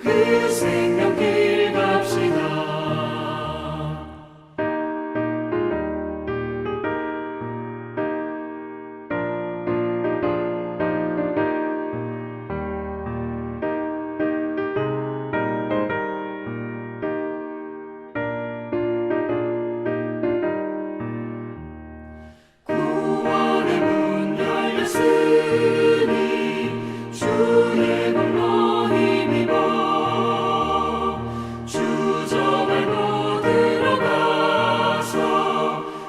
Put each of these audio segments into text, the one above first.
그 생명길 갑시다. 구원의 문 열렸으니 주의 공로 힘입어 주저 밟고 들어가서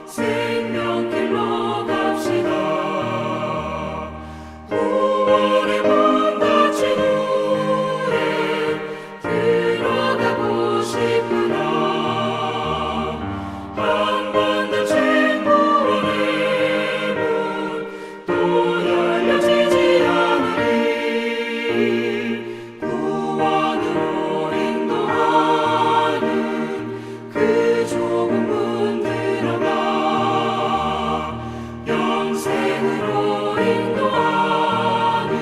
생명길로 갑시다. 구원의 문 닫힌 후에 들어가고 싶구나. 한 번 닫힌 구원의 문 또 열려지지 않으리. 구원으로 인도하는 그 좁은 문 들어가 영생으로 인도하는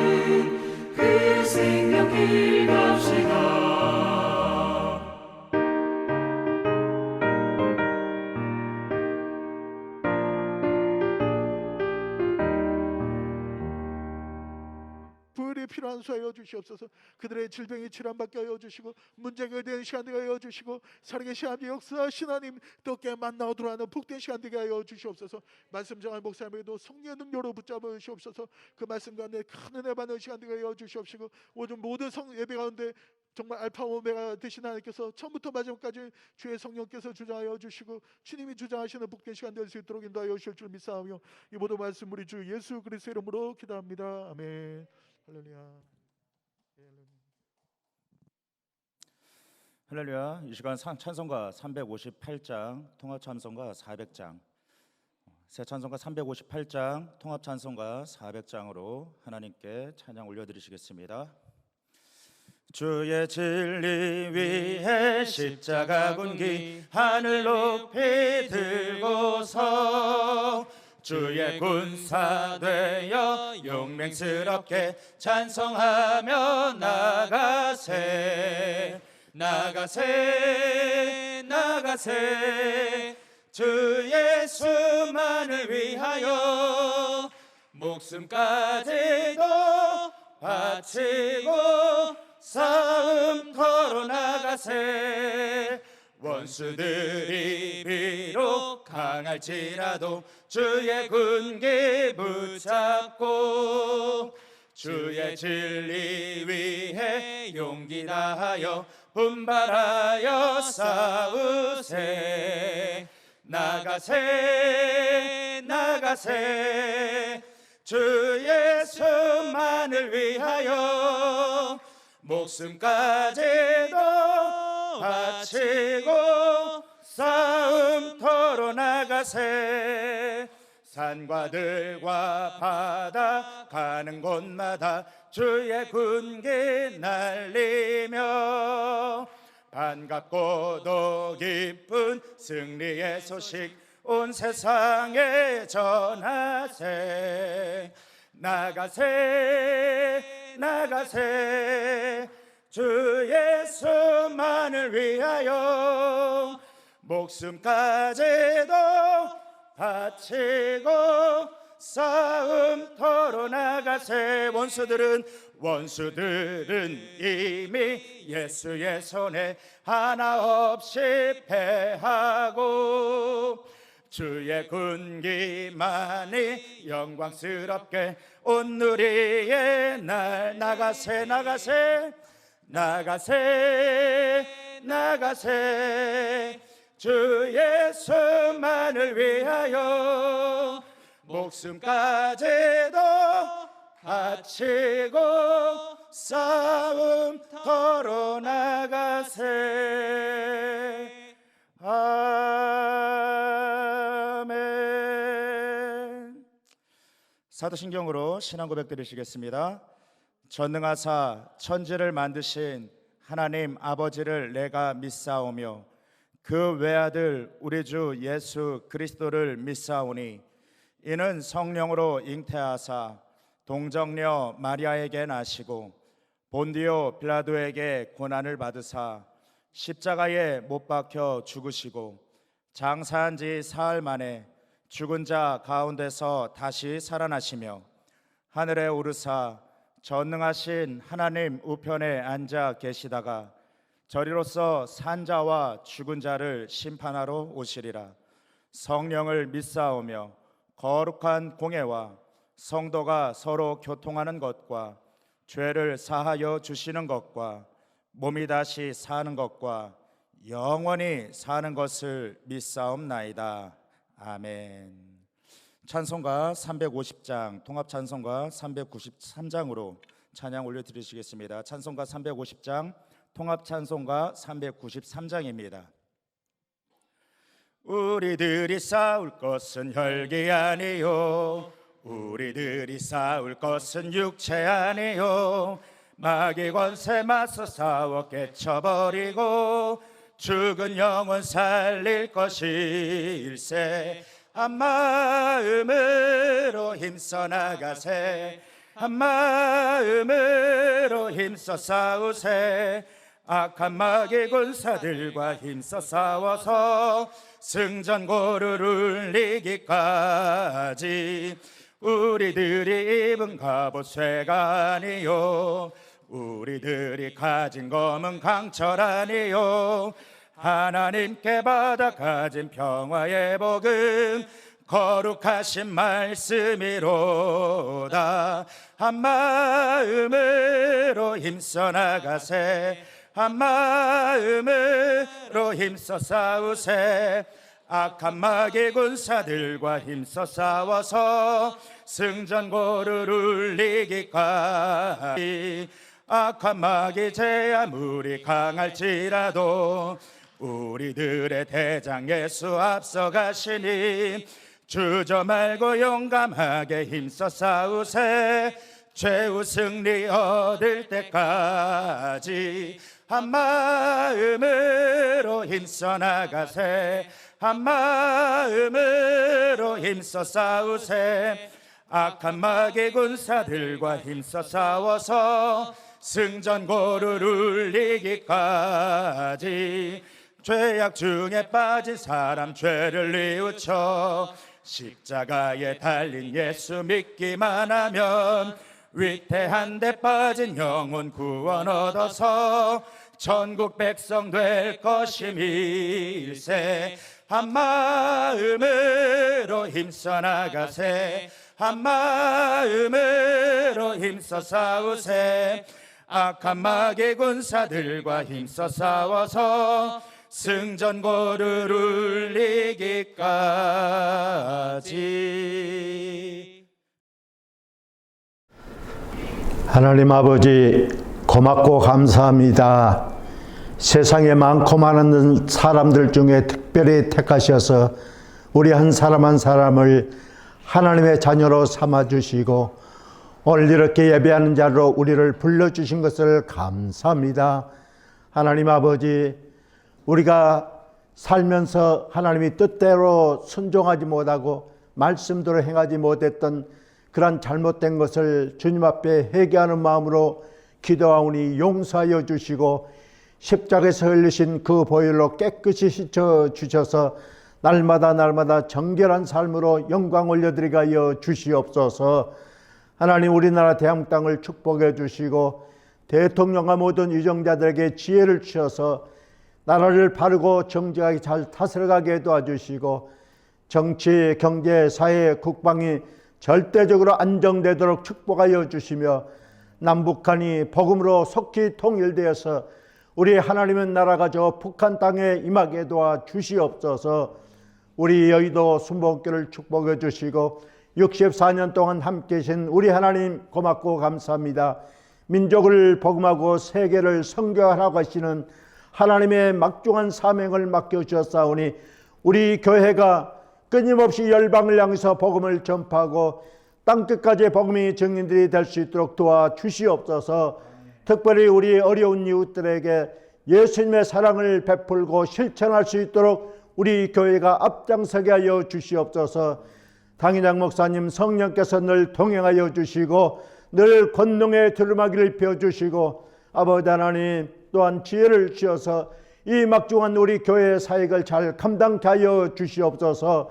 그 생명길 갑시다. 부활이 필요한 수하여 주시옵소서. 그들의 질병이 질환받게 하여 주시고 문제가 된 시간 되게 하여 주시고 살아계신 하나님 역사하신 하나님 또깨 만나오도록 하는 복된 시간 되게 하여 주시옵소서. 말씀 정한 목사님에게도 성령의 능력으로 붙잡아 주시옵소서. 그 말씀 가운데 큰 은혜 받는 시간 되게 하여 주시옵시고 오늘 모든 성 예배 가운데 정말 알파 오메가 되신 하나님께서 처음부터 마지막까지 주의 성령께서 주장하여 주시고 주님이 주장하시는 복된 시간 될 수 있도록 인도하여 주실 줄 믿사오며 이 모든 말씀 우리 주 예수 그리스도의 이름으로 기도합니다. 아멘. 할렐루야. 할렐루야. 이 시간 찬송가 358장, 통합 찬송가 400장, 새 찬송가 358장, 통합 찬송가 400장으로 하나님께 찬양 올려드리시겠습니다. 주의 진리 위에 십자가 군기 하늘 높이 들고서 주의 군사 되어 용맹스럽게 찬송하며 나가세 나가세 나가세 주 예수만을 위하여 목숨까지도 바치고 싸움 걸어 나가세 원수들이 비록 강할지라도 주의 군기 붙잡고 주의 진리 위해 용기 다하여 분발하여 싸우세 나가세 나가세 주 예수만을 위하여 목숨까지도 바치고 싸움 털어 나가세 산과 들과 바다 가는 곳마다 주의 군기 날리며 반갑고도 기쁜 승리의 소식 온 세상에 전하세 나가세 나가세 주 예수만을 위하여 목숨까지도 바치고 싸움 털어 나가세 원수들은 이미 예수의 손에 하나 없이 패하고 주의 군기만이 영광스럽게 온 누리의 날 나가세 나가세 나가세 나가세 주 예수만을 위하여 목숨까지도 바치고 싸움 털어 나가세 아멘. 사도신경으로 신앙 고백 드리시겠습니다. 전능하사 천지를 만드신 하나님 아버지를 내가 믿사오며 그 외아들 우리 주 예수 그리스도를 믿사오니 이는 성령으로 잉태하사 동정녀 마리아에게 나시고 본디오 빌라도에게 고난을 받으사 십자가에 못 박혀 죽으시고 장사한 지 사흘 만에 죽은 자 가운데서 다시 살아나시며 하늘에 오르사 전능하신 하나님 우편에 앉아 계시다가 저리로서 산 자와 죽은 자를 심판하러 오시리라. 성령을 믿사오며 거룩한 공회와 성도가 서로 교통하는 것과 죄를 사하여 주시는 것과 몸이 다시 사는 것과 영원히 사는 것을 믿사옵나이다. 아멘. 찬송가 350장, 통합 찬송가 393장으로 찬양 올려드리시겠습니다. 찬송가 350장, 통합 찬송가 393장입니다. 우리들이 싸울 것은 혈기 아니요, 우리들이 싸울 것은 육체 아니요, 마귀 권세 맞서 싸워 깨쳐버리고 죽은 영혼 살릴 것일세. 한 마음으로 힘써 나가세, 한 마음으로 힘써 싸우세. 악한 마귀 군사들과 힘써 싸워서 승전고를 울리기까지. 우리들이 입은 갑옷 쇠가 아니요, 우리들이 가진 검은 강철 아니요, 하나님께 받아 가진 평화의 복음 거룩하신 말씀이로다. 한 마음으로 힘써 나가세, 한 마음으로 힘써 싸우세. 악한 마귀 군사들과 힘써 싸워서 승전고를 울리기까지. 악한 마귀 제 아무리 강할지라도 우리들의 대장 예수 앞서가시니 주저 말고 용감하게 힘써 싸우세. 최후 승리 얻을 때까지. 한 마음으로 힘써 나가세, 한 마음으로 힘써 싸우세. 악한 마귀 군사들과 힘써 싸워서 승전고를 울리기까지. 죄악 중에 빠진 사람 죄를 뉘우쳐 십자가에 달린 예수 믿기만 하면 위태한 데 빠진 영혼 구원 얻어서 전국 백성 될 것임일세. 한 마음으로 힘써 나가세, 한 마음으로 힘써 싸우세. 악한 마귀 군사들과 힘써 싸워서 승전고를 울리기까지. 하나님 아버지, 고맙고 감사합니다. 세상에 많고 많은 사람들 중에 특별히 택하셔서 우리 한 사람 한 사람을 하나님의 자녀로 삼아주시고 오늘 이렇게 예배하는 자로 우리를 불러주신 것을 감사합니다. 하나님 아버지, 우리가 살면서 하나님이 뜻대로 순종하지 못하고 말씀대로 행하지 못했던 그런 잘못된 것을 주님 앞에 회개하는 마음으로 기도하오니 용서하여 주시고 십자가에서 흘리신 그 보혈로 깨끗이 씻어 주셔서 날마다 정결한 삶으로 영광 올려드리게 하여 주시옵소서. 하나님, 우리나라 대한민국 땅을 축복해 주시고 대통령과 모든 유정자들에게 지혜를 주셔서 나라를 바르고 정직하게 잘 다스려가게 도와주시고 정치, 경제, 사회, 국방이 절대적으로 안정되도록 축복하여 주시며 남북한이 복음으로 속히 통일되어서 우리 하나님의 나라가 저 북한 땅에 임하게 도와 주시옵소서. 우리 여의도 순복교를 축복해 주시고 64년 동안 함께 계신 우리 하나님 고맙고 감사합니다. 민족을 복음하고 세계를 선교하라고 하시는 하나님의 막중한 사명을 맡겨주셨사오니 우리 교회가 끊임없이 열방을 향해서 복음을 전파하고 땅끝까지 복음이 증인들이 될 수 있도록 도와주시옵소서. 특별히 우리 어려운 이웃들에게 예수님의 사랑을 베풀고 실천할 수 있도록 우리 교회가 앞장서게 하여 주시옵소서. 당회장 목사님 성령께서 늘 동행하여 주시고 늘 권능의 두루마기를 펴주시고 아버지 하나님 또한 지혜를 주셔서 이 막중한 우리 교회 사역을 잘 감당케 하여 주시옵소서.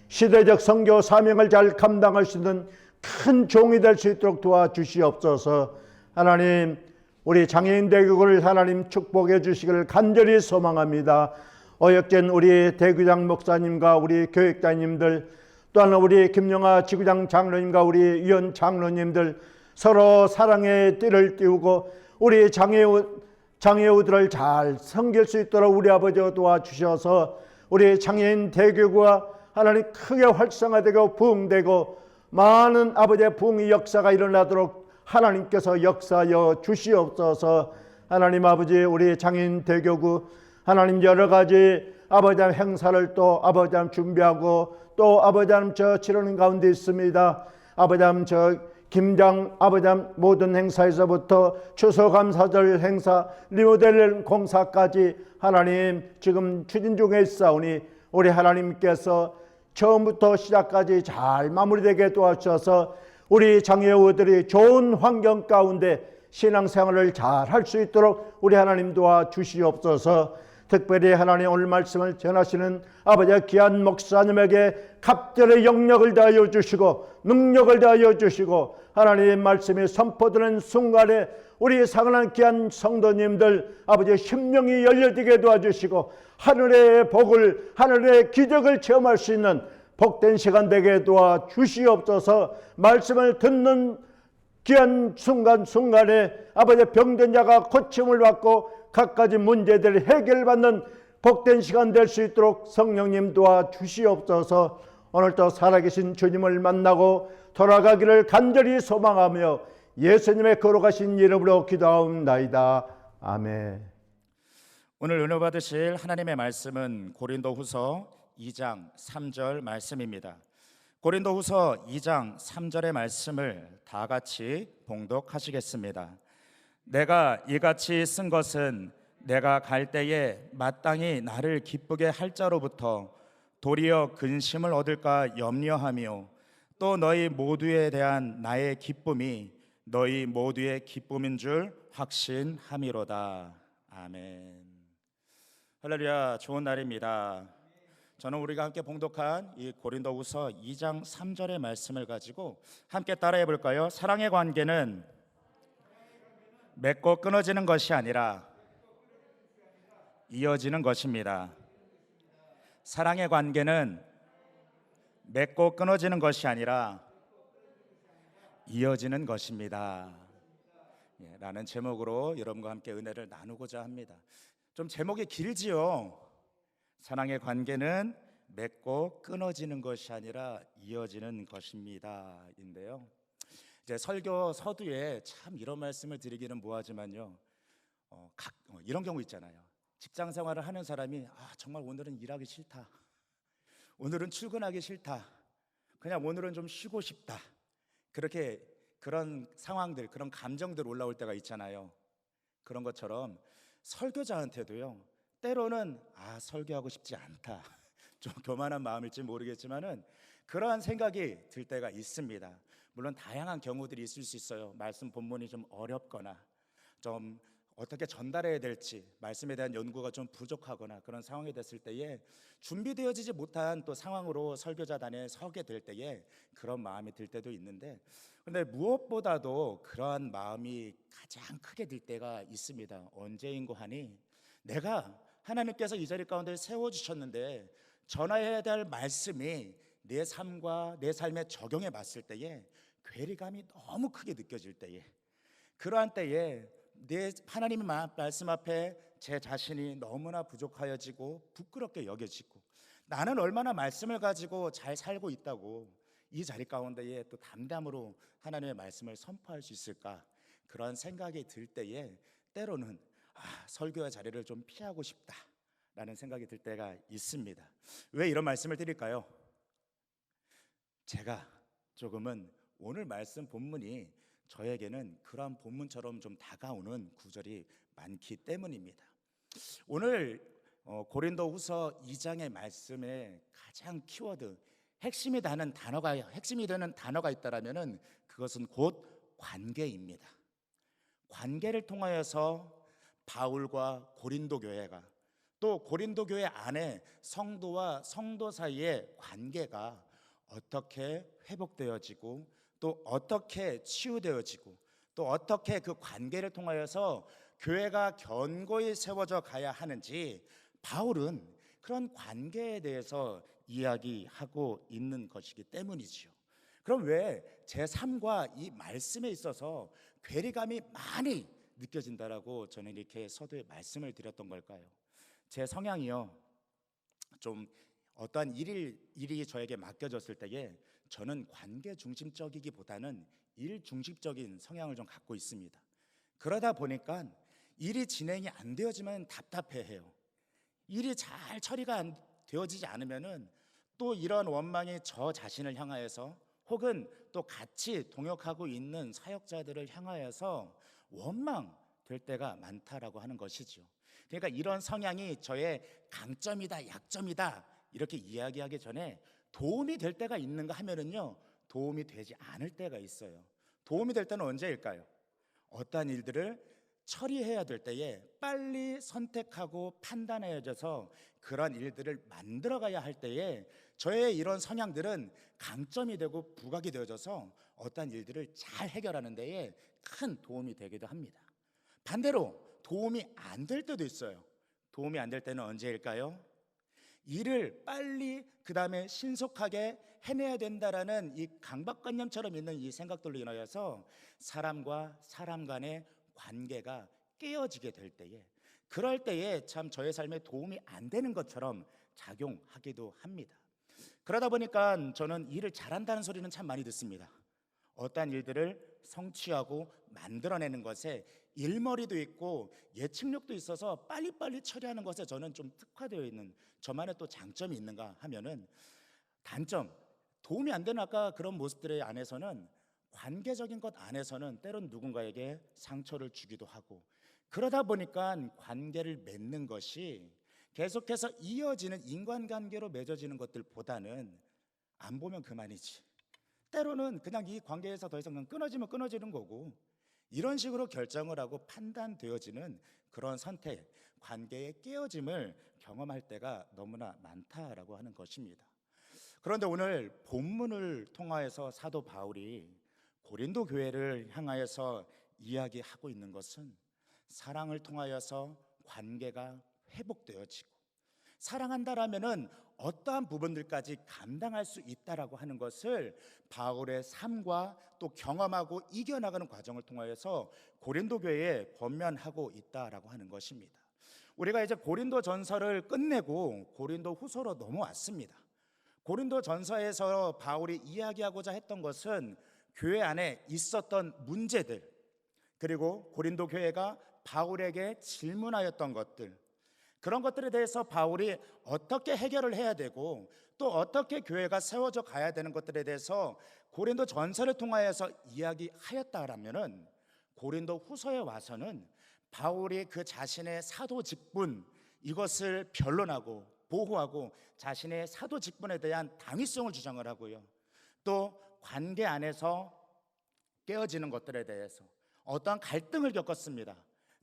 시대적 선교 사명을 잘 감당할 수 있는 큰 종이 될 수 있도록 도와주시옵소서. 하나님 우리 장애인 대교구를 하나님 축복해 주시기를 간절히 소망합니다. 어역전 우리 대구장 목사님과 우리 교육자님들 또한 우리 김영아 지구장 장로님과 우리 위원 장로님들 서로 사랑의 띠를 띄우고 우리 장애우들을 잘 섬길 수 있도록 우리 아버지가 도와주셔서 우리 장애인 대교구가 하나님 크게 활성화되고 부흥되고 많은 아버지의 부흥의 역사가 일어나도록 하나님께서 역사하여 주시옵소서. 하나님 아버지 우리 장애인 대교구 하나님 여러 가지 아버지 행사를 또 아버지 준비하고 또 아버지 저 치르는 가운데 있습니다. 아버지 저 김장 아버지 모든 행사에서부터 추수감사절 행사 리모델 공사까지 하나님 지금 추진 중에 있사오니 우리 하나님께서 처음부터 시작까지 잘 마무리되게 도와주셔서 우리 장애우들이 좋은 환경 가운데 신앙생활을 잘 할 수 있도록 우리 하나님 도와주시옵소서. 특별히 하나님 오늘 말씀을 전하시는 아버지 귀한 목사님에게 갑절의 영역을 다하여 주시고 능력을 다하여 주시고 하나님의 말씀이 선포되는 순간에 우리 사랑하는 귀한 성도님들 아버지의 심령이 열려지게 도와주시고 하늘의 복을 하늘의 기적을 체험할 수 있는 복된 시간 되게 도와주시옵소서. 말씀을 듣는 귀한 순간순간에 아버지 병든 자가 고침을 받고 갖가지 문제들을 해결받는 복된 시간 될 수 있도록 성령님 도와주시옵소서. 오늘도 살아계신 주님을 만나고 돌아가기를 간절히 소망하며 예수님의 거룩하신 이름으로 기도하옵나이다. 아멘. 오늘 은혜 받으실 하나님의 말씀은 고린도후서 2장 3절 말씀입니다. 고린도후서 2장 3절의 말씀을 다 같이 봉독하시겠습니다. 내가 이같이 쓴 것은 내가 갈 때에 마땅히 나를 기쁘게 할 자로부터 도리어 근심을 얻을까 염려하며 또 너희 모두에 대한 나의 기쁨이 너희 모두의 기쁨인 줄 확신함이로다. 아멘. 할렐루야. 좋은 날입니다. 저는 우리가 함께 봉독한 이 고린도후서 2장 3절의 말씀을 가지고 함께 따라해 볼까요? 사랑의 관계는 맺고 끊어지는 것이 아니라 이어지는 것입니다. 사랑의 관계는 맺고 끊어지는 것이 아니라 이어지는 것입니다. 라는 제목으로 여러분과 함께 은혜를 나누고자 합니다. 좀 제목이 길지요. 사랑의 관계는 맺고 끊어지는 것이 아니라 이어지는 것입니다. 인데요. 이제 설교 서두에 참 이런 말씀을 드리기는 뭐하지만요. 이런 경우 있잖아요. 직장 생활을 하는 사람이 정말 오늘은 일하기 싫다. 오늘은 출근하기 싫다. 그냥 오늘은 좀 쉬고 싶다. 그렇게 그런 상황들, 그런 감정들 올라올 때가 있잖아요. 그런 것처럼 설교자한테도요. 때로는 설교하고 싶지 않다. 좀 교만한 마음일지 모르겠지만은 그러한 생각이 들 때가 있습니다. 물론 다양한 경우들이 있을 수 있어요. 말씀 본문이 좀 어렵거나 좀 어떻게 전달해야 될지 말씀에 대한 연구가 좀 부족하거나 그런 상황이 됐을 때에 준비되어지지 못한 또 상황으로 설교자단에 서게 될 때에 그런 마음이 들 때도 있는데, 근데 무엇보다도 그러한 마음이 가장 크게 들 때가 있습니다. 언제인고 하니 내가 하나님께서 이 자리 가운데 세워주셨는데 전해야 될 말씀이 내 삶과 내 삶에 적용해 봤을 때에 괴리감이 너무 크게 느껴질 때에, 그러한 때에 내 하나님의 말씀 앞에 제 자신이 너무나 부족하여지고 부끄럽게 여겨지고 나는 얼마나 말씀을 가지고 잘 살고 있다고 이 자리 가운데에 또 담담으로 하나님의 말씀을 선포할 수 있을까, 그런 생각이 들 때에 때로는 설교의 자리를 좀 피하고 싶다라는 생각이 들 때가 있습니다. 왜 이런 말씀을 드릴까요? 제가 조금은 오늘 말씀 본문이 저에게는 그러한 본문처럼 좀 다가오는 구절이 많기 때문입니다. 오늘 고린도후서 2장의 말씀의 가장 키워드, 핵심이 되는 단어가 있다라면은 그것은 곧 관계입니다. 관계를 통하여서 바울과 고린도 교회가, 또 고린도 교회 안에 성도와 성도 사이의 관계가 어떻게 회복되어지고, 또 어떻게 치유되어지고, 또 어떻게 그 관계를 통하여서 교회가 견고히 세워져 가야 하는지 바울은 그런 관계에 대해서 이야기하고 있는 것이기 때문이지요. 그럼 왜 제3과 이 말씀에 있어서 괴리감이 많이 느껴진다라고 저는 이렇게 서두에 말씀을 드렸던 걸까요? 제 성향이요, 좀 어떠한 일이 저에게 맡겨졌을 때에 저는 관계 중심적이기보다는 일 중심적인 성향을 좀 갖고 있습니다. 그러다 보니까 일이 진행이 안 되어지면 답답해해요. 일이 잘 처리가 안 되어지지 않으면은 또 이런 원망이 저 자신을 향하여서, 혹은 또 같이 동역하고 있는 사역자들을 향하여서 원망될 때가 많다라고 하는 것이죠. 그러니까 이런 성향이 저의 강점이다, 약점이다 이렇게 이야기하기 전에 도움이 될 때가 있는가 하면은요, 도움이 되지 않을 때가 있어요. 도움이 될 때는 언제일까요? 어떠한 일들을 처리해야 될 때에 빨리 선택하고 판단해야져서 그런 일들을 만들어가야 할 때에 저의 이런 성향들은 강점이 되고 부각이 되어져서 어떠한 일들을 잘 해결하는 데에 큰 도움이 되기도 합니다. 반대로 도움이 안 될 때도 있어요. 도움이 안 될 때는 언제일까요? 일을 빨리 그 다음에 신속하게 해내야 된다라는 이 강박관념처럼 있는 이 생각들로 인하여서 사람과 사람 간의 관계가 깨어지게 될 때에, 그럴 때에 참 저의 삶에 도움이 안 되는 것처럼 작용하기도 합니다. 그러다 보니까 저는 일을 잘한다는 소리는 참 많이 듣습니다. 어떠한 일들을 성취하고 만들어내는 것에 일머리도 있고 예측력도 있어서 빨리빨리 처리하는 것에 저는 좀 특화되어 있는 저만의 또 장점이 있는가 하면은, 단점, 도움이 안 되는 아까 그런 모습들의 안에서는 관계적인 것 안에서는 때론 누군가에게 상처를 주기도 하고, 그러다 보니까 관계를 맺는 것이 계속해서 이어지는 인간관계로 맺어지는 것들보다는 안 보면 그만이지, 때로는 그냥 이 관계에서 더 이상 끊어지면 끊어지는 거고, 이런 식으로 결정을 하고 판단되어지는 그런 선택, 관계의 깨어짐을 경험할 때가 너무나 많다라고 하는 것입니다. 그런데 오늘 본문을 통하여서 사도 바울이 고린도 교회를 향하여서 이야기하고 있는 것은 사랑을 통하여서 관계가 회복되어지고, 사랑한다라면은 어떠한 부분들까지 감당할 수 있다라고 하는 것을 바울의 삶과 또 경험하고 이겨나가는 과정을 통하여서 고린도 교회에 권면하고 있다라고 하는 것입니다. 우리가 이제 고린도 전서를 끝내고 고린도 후서로 넘어왔습니다. 고린도 전서에서 바울이 이야기하고자 했던 것은 교회 안에 있었던 문제들, 그리고 고린도 교회가 바울에게 질문하였던 것들, 그런 것들에 대해서 바울이 어떻게 해결을 해야 되고 또 어떻게 교회가 세워져 가야 되는 것들에 대해서 고린도 전서를 통하여서 이야기하였다라면은, 고린도 후서에 와서는 바울이 그 자신의 사도 직분, 이것을 변론하고 보호하고 자신의 사도 직분에 대한 당위성을 주장을 하고요, 또 관계 안에서 깨어지는 것들에 대해서 어떠한 갈등을 겪었습니다.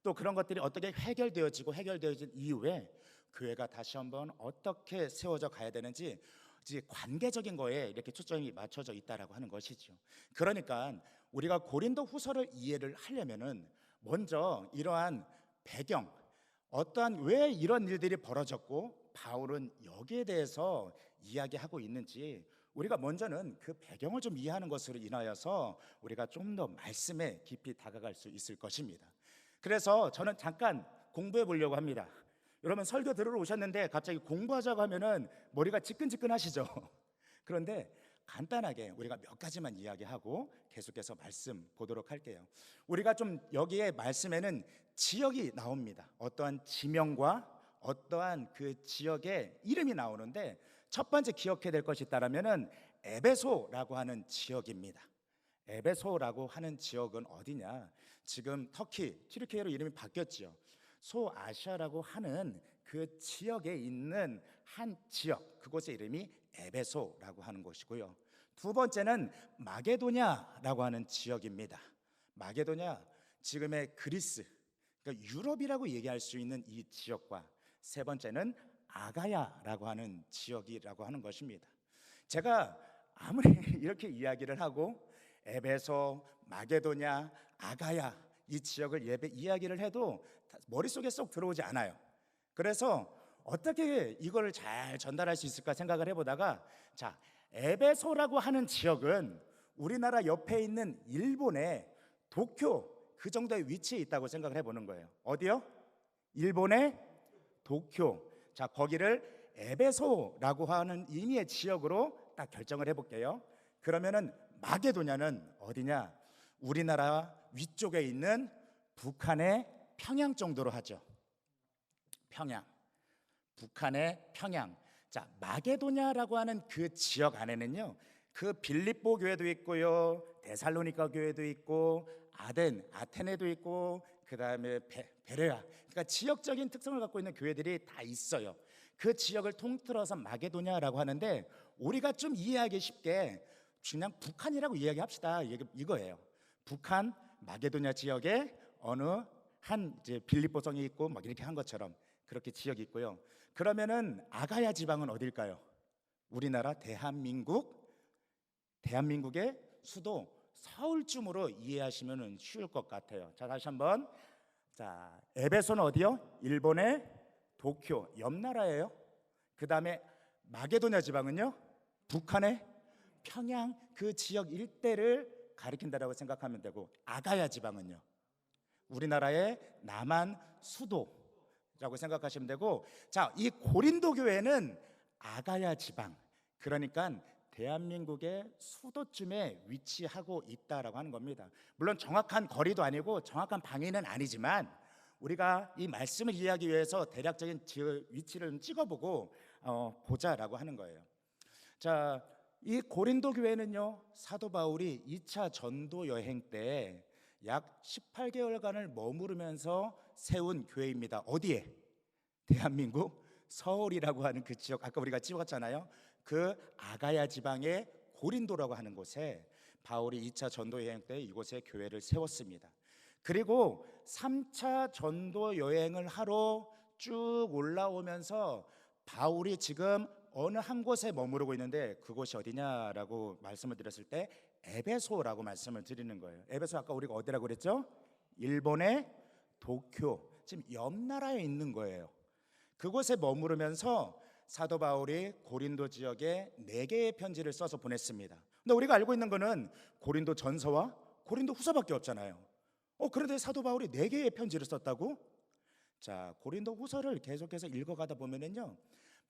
또 그런 것들이 어떻게 해결되어진 이후에 교회가 다시 한번 어떻게 세워져 가야 되는지 이제 관계적인 거에 이렇게 초점이 맞춰져 있다라고 하는 것이죠. 그러니까 우리가 고린도 후서를 이해를 하려면은 먼저 이러한 배경, 어떠한 왜 이런 일들이 벌어졌고 바울은 여기에 대해서 이야기하고 있는지, 우리가 먼저는 그 배경을 좀 이해하는 것으로 인하여서 우리가 좀 더 말씀에 깊이 다가갈 수 있을 것입니다. 그래서 저는 잠깐 공부해 보려고 합니다. 여러분 설교 들으러 오셨는데 갑자기 공부하자고 하면은 머리가 지끈지끈하시죠? 그런데 간단하게 우리가 몇 가지만 이야기하고 계속해서 말씀 보도록 할게요. 우리가 좀 여기에 말씀에는 지역이 나옵니다. 어떠한 지명과 어떠한 그 지역의 이름이 나오는데, 첫 번째 기억해야 될 것이 있다라면은 에베소라고 하는 지역입니다. 에베소라고 하는 지역은 어디냐? 지금 터키, 튀르키예로 이름이 바뀌었지요. 소아시아라고 하는 그 지역에 있는 한 지역, 그곳의 이름이 에베소라고 하는 곳이고요. 두 번째는 마게도냐라고 하는 지역입니다. 마게도냐, 지금의 그리스, 그러니까 유럽이라고 얘기할 수 있는 이 지역과 세 번째는 아가야라고 하는 지역이라고 하는 것입니다. 제가 아무리 이렇게 이야기를 하고 에베소, 마게도냐, 아가야 이 지역을 이야기를 해도 머릿속에 쏙 들어오지 않아요. 그래서 어떻게 이걸 잘 전달할 수 있을까 생각을 해보다가, 자, 에베소라고 하는 지역은 우리나라 옆에 있는 일본의 도쿄 그 정도의 위치에 있다고 생각을 해보는 거예요. 어디요? 일본의 도쿄. 자, 거기를 에베소라고 하는 의미의 지역으로 딱 결정을 해볼게요. 그러면은 마게도냐는 어디냐? 우리나라 위쪽에 있는 북한의 평양 정도로 하죠. 평양, 북한의 평양. 자, 마게도냐라고 하는 그 지역 안에는요, 그 빌립보 교회도 있고요, 데살로니가 교회도 있고, 아테네도 있고, 그 다음에 베레아, 그러니까 지역적인 특성을 갖고 있는 교회들이 다 있어요. 그 지역을 통틀어서 마게도냐라고 하는데, 우리가 좀 이해하기 쉽게 그냥 북한이라고 이야기합시다, 이거예요. 북한 마게도냐 지역에 어느 한 이제 빌립보성이 있고 막 이렇게 한 것처럼 그렇게 지역이 있고요. 그러면은 아가야 지방은 어딜까요? 우리나라 대한민국의 수도 서울쯤으로 이해하시면 쉬울 것 같아요. 자, 다시 한번. 자, 에베소는 어디요? 일본의 도쿄, 옆 나라예요. 그 다음에 마게도냐 지방은요, 북한의 평양 그 지역 일대를 가리킨다라고 생각하면 되고, 아가야 지방은요, 우리나라의 남한 수도라고 생각하시면 되고, 자, 이 고린도 교회는 아가야 지방, 그러니까 대한민국의 수도쯤에 위치하고 있다라고 하는 겁니다. 물론 정확한 거리도 아니고 정확한 방위는 아니지만 우리가 이 말씀을 이해하기 위해서 대략적인 위치를 찍어보고 보자라고 하는 거예요. 자, 이 고린도 교회는요, 사도 바울이 2차 전도 여행 때 약 18개월간을 머무르면서 세운 교회입니다. 어디에? 대한민국 서울이라고 하는 그 지역, 아까 우리가 찍었잖아요. 그 아가야 지방의 고린도라고 하는 곳에 바울이 2차 전도 여행 때 이곳에 교회를 세웠습니다. 그리고 3차 전도 여행을 하러 쭉 올라오면서 바울이 지금 어느 한 곳에 머무르고 있는데, 그곳이 어디냐라고 말씀을 드렸을 때 에베소라고 말씀을 드리는 거예요. 에베소 아까 우리가 어디라고 그랬죠? 일본의 도쿄, 지금 옆 나라에 있는 거예요. 그곳에 머무르면서 사도 바울이 고린도 지역에 4개의 편지를 써서 보냈습니다. 근데 우리가 알고 있는 거는 고린도 전서와 고린도 후서밖에 없잖아요. 그런데 사도 바울이 4개의 편지를 썼다고? 자, 고린도 후서를 계속해서 읽어가다 보면은요,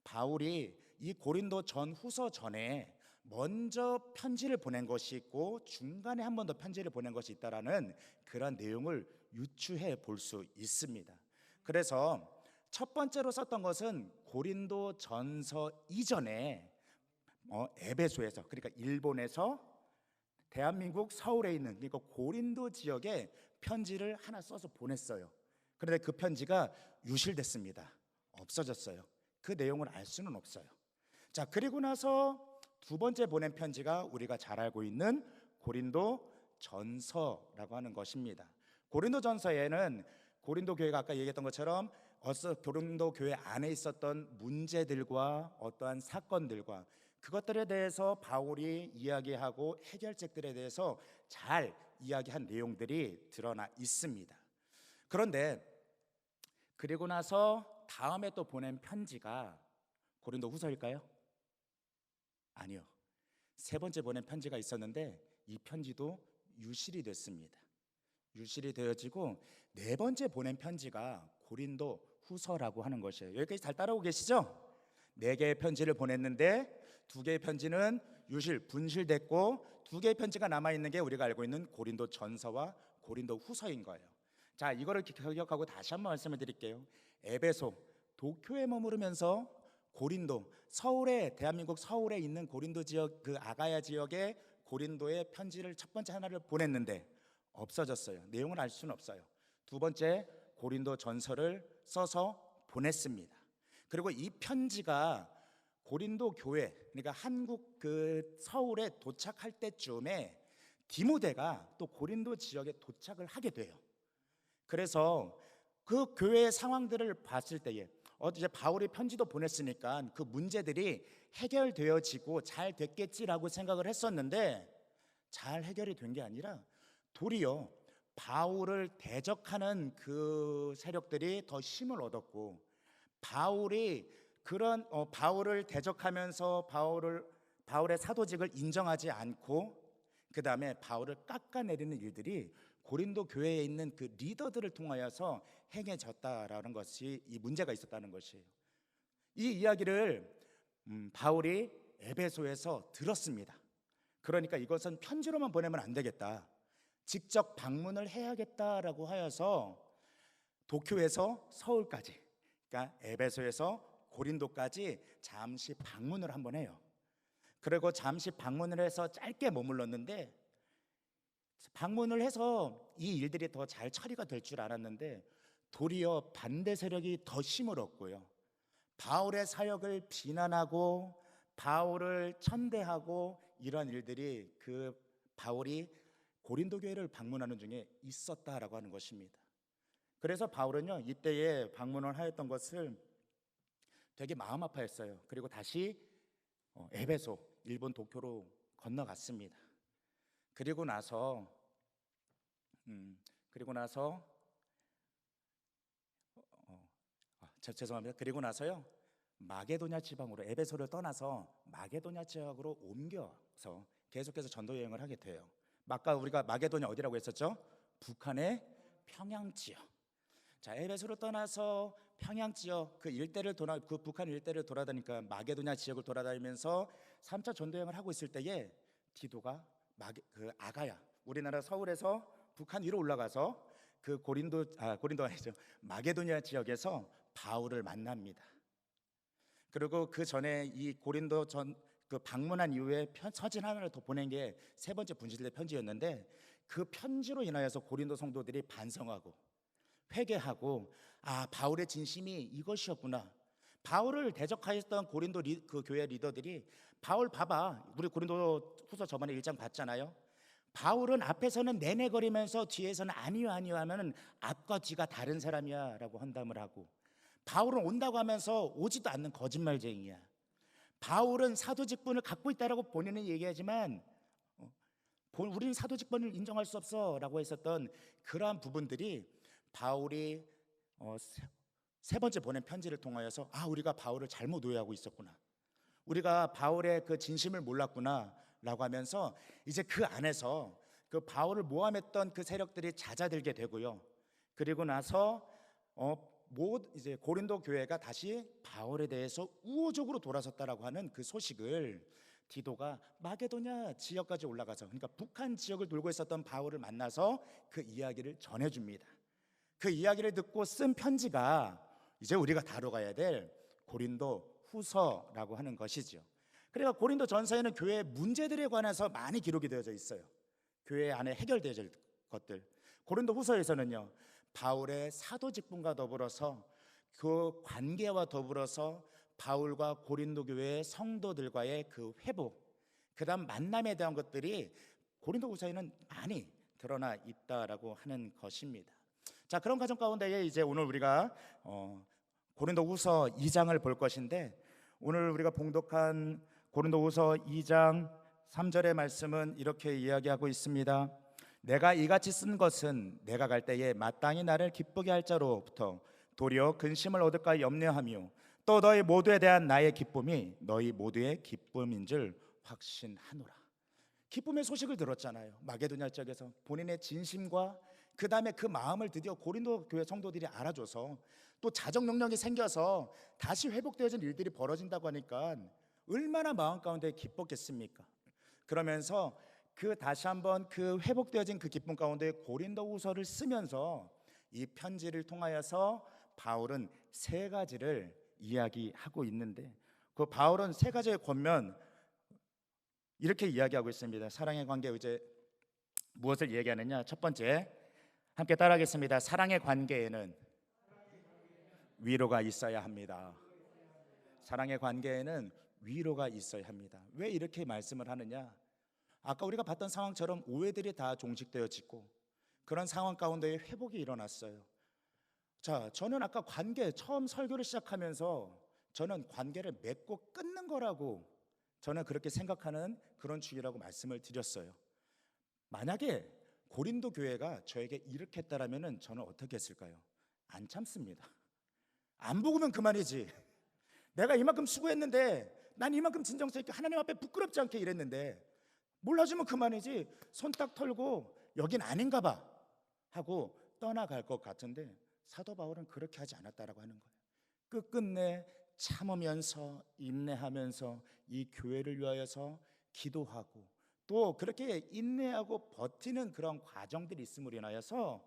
바울이 이 고린도 전 후서 전에 먼저 편지를 보낸 것이 있고 중간에 한 번 더 편지를 보낸 것이 있다라는 그런 내용을 유추해 볼 수 있습니다. 그래서 첫 번째로 썼던 것은 고린도 전서 이전에 에베소에서, 그러니까 일본에서 대한민국 서울에 있는, 그러니까 고린도 지역에 편지를 하나 써서 보냈어요. 그런데 그 편지가 유실됐습니다. 없어졌어요. 그 내용을 알 수는 없어요. 자, 그리고 나서 두 번째 보낸 편지가 우리가 잘 알고 있는 고린도 전서라고 하는 것입니다. 고린도 전서에는 고린도 교회가 아까 얘기했던 것처럼 고린도 교회 안에 있었던 문제들과 어떠한 사건들과 그것들에 대해서 바울이 이야기하고 해결책들에 대해서 잘 이야기한 내용들이 드러나 있습니다. 그런데 그리고 나서 다음에 또 보낸 편지가 고린도 후서일까요? 아니요. 세 번째 보낸 편지가 있었는데 이 편지도 유실이 됐습니다. 유실이 되어지고 네 번째 보낸 편지가 고린도 후서라고 하는 것이에요. 여기까지 잘 따라오고 계시죠? 4개의 편지를 보냈는데 2개의 편지는 분실됐고 2개의 편지가 남아있는 게 우리가 알고 있는 고린도 전서와 고린도 후서인 거예요. 자, 이거를 기억하고 다시 한번 말씀을 드릴게요. 에베소, 도쿄에 머무르면서 고린도, 대한민국 서울에 있는 고린도 지역, 그 아가야 지역에 고린도에 편지를 첫 번째 하나를 보냈는데 없어졌어요. 내용을 알 수는 없어요. 두 번째 고린도 전서를 써서 보냈습니다. 그리고 이 편지가 고린도 교회, 그러니까 한국 그 서울에 도착할 때쯤에 디모데가 또 고린도 지역에 도착을 하게 돼요. 그래서 그 교회의 상황들을 봤을 때에 이제 바울이 편지도 보냈으니까 그 문제들이 해결되어지고 잘 됐겠지라고 생각을 했었는데 잘 해결이 된 게 아니라 도리어 바울을 대적하는 그 세력들이 더 힘을 얻었고, 바울이 그런 바울을 대적하면서 바울의 사도직을 인정하지 않고 그 다음에 바울을 깎아내리는 일들이 고린도 교회에 있는 그 리더들을 통하여서 행해졌다라는 것이, 이 문제가 있었다는 것이에요. 이 이야기를 바울이 에베소에서 들었습니다. 그러니까 이것은 편지로만 보내면 안 되겠다, 직접 방문을 해야겠다라고 하여서 도쿄에서 서울까지, 그러니까 에베소에서 고린도까지 잠시 방문을 한번 해요. 그리고 잠시 방문을 해서 짧게 머물렀는데, 방문을 해서 이 일들이 더 잘 처리가 될 줄 알았는데 도리어 반대 세력이 더 힘을 얻고요, 바울의 사역을 비난하고 바울을 천대하고 이런 일들이 그 바울이 고린도 교회를 방문하는 중에 있었다라고 하는 것입니다. 그래서 바울은요, 이때에 방문을 하였던 것을 되게 마음 아파했어요. 그리고 다시 에베소, 일본 도쿄로 건너갔습니다. 그리고 나서 죄송합니다. 그리고 나서요, 마게도냐 지방으로, 에베소를 떠나서 마게도냐 지역으로 옮겨서 계속해서 전도 여행을 하게 돼요. 아까 우리가 마게도냐 어디라고 했었죠? 북한의 평양 지역. 자, 에베소를 떠나서 평양 지역 그 북한 일대를 돌아다니까 마게도냐 지역을 돌아다니면서 3차 전도 여행을 하고 있을 때에 디도가 아가야, 우리나라 서울에서 북한 위로 올라가서 그 고린도 아니죠, 마게도냐 지역에서 바울을 만납니다. 그리고 그 전에 이 고린도 그 방문한 이후에 서신 하나를 더 보낸 게 세 번째 분실대 편지였는데, 그 편지로 인하여서 고린도 성도들이 반성하고 회개하고, 바울의 진심이 이것이었구나. 바울을 대적하였던 고린도 그 교회 리더들이, 바울 봐봐, 우리 고린도 후서 저번에 1장 봤잖아요. 바울은 앞에서는 내내거리면서 뒤에서는 아니요 하면은 앞과 뒤가 다른 사람이야 라고 환담을 하고, 바울은 온다고 하면서 오지도 않는 거짓말쟁이야. 바울은 사도직분을 갖고 있다라고 본인은 얘기하지만 우리는 사도직분을 인정할 수 없어 라고 했었던 그러한 부분들이 바울이 세 번째 보낸 편지를 통하여서 우리가 바울을 잘못 오해하고 있었구나, 우리가 바울의 그 진심을 몰랐구나 라고 하면서 이제 그 안에서 그 바울을 모함했던 그 세력들이 잦아들게 되고요. 그리고 나서 이제 고린도 교회가 다시 바울에 대해서 우호적으로 돌아섰다라고 하는 그 소식을 디도가 마게도냐 지역까지 올라가서, 그러니까 북한 지역을 돌고 있었던 바울을 만나서 그 이야기를 전해줍니다. 그 이야기를 듣고 쓴 편지가 이제 우리가 다뤄가야 될 고린도 후서라고 하는 것이죠. 그러니까 고린도 전서에는 교회의 문제들에 관해서 많이 기록이 되어져 있어요. 교회 안에 해결되어질 것들. 고린도 후서에서는요, 바울의 사도 직분과 더불어서 그 관계와 더불어서 바울과 고린도 교회의 성도들과의 그 회복, 그다음 만남에 대한 것들이 고린도 후서에는 많이 드러나 있다라고 하는 것입니다. 자, 그런 과정 가운데에 이제 오늘 우리가 고린도 후서 2장을 볼 것인데, 오늘 우리가 봉독한 고린도 후서 2장 3절의 말씀은 이렇게 이야기하고 있습니다. 내가 이같이 쓴 것은 내가 갈 때에 마땅히 나를 기쁘게 할 자로부터 도리어 근심을 얻을까 염려하며, 또 너희 모두에 대한 나의 기쁨이 너희 모두의 기쁨인 줄 확신하노라. 기쁨의 소식을 들었잖아요. 마게도냐 지역에서 본인의 진심과 그 다음에 그 마음을 드디어 고린도 교회 성도들이 알아줘서 또 자정 능력이 생겨서 다시 회복되어진 일들이 벌어진다고 하니까 얼마나 마음 가운데 기뻤겠습니까? 그러면서 그 다시 한번 그 회복되어진 그 기쁨 가운데 고린도후서를 쓰면서 이 편지를 통하여서 바울은 세 가지를 이야기하고 있는데, 그 바울은 세 가지의 권면 이렇게 이야기하고 있습니다. 사랑의 관계 이제 무엇을 얘기하느냐? 첫 번째, 함께 따라하겠습니다. 사랑의 관계에는 위로가 있어야 합니다. 사랑의 관계에는 위로가 있어야 합니다. 왜 이렇게 말씀을 하느냐? 아까 우리가 봤던 상황처럼 오해들이 다 종식되어지고 그런 상황 가운데 회복이 일어났어요. 자, 저는 아까 관계 처음 설교를 시작하면서 저는 관계를 맺고 끊는 거라고 저는 그렇게 생각하는 그런 주의라고 말씀을 드렸어요. 만약에 고린도 교회가 저에게 이렇게 했다라면은 저는 어떻게 했을까요? 안 참습니다. 안 보고면 그만이지. 내가 이만큼 수고했는데, 난 이만큼 진정성 있게 하나님 앞에 부끄럽지 않게 일했는데 몰라주면 그만이지. 손 딱 털고 여긴 아닌가 봐 하고 떠나갈 것 같은데 사도 바울은 그렇게 하지 않았다라고 하는 거예요. 끝끝내 참으면서 인내하면서 이 교회를 위하여서 기도하고 또 그렇게 인내하고 버티는 그런 과정들이 있음으로 인하여서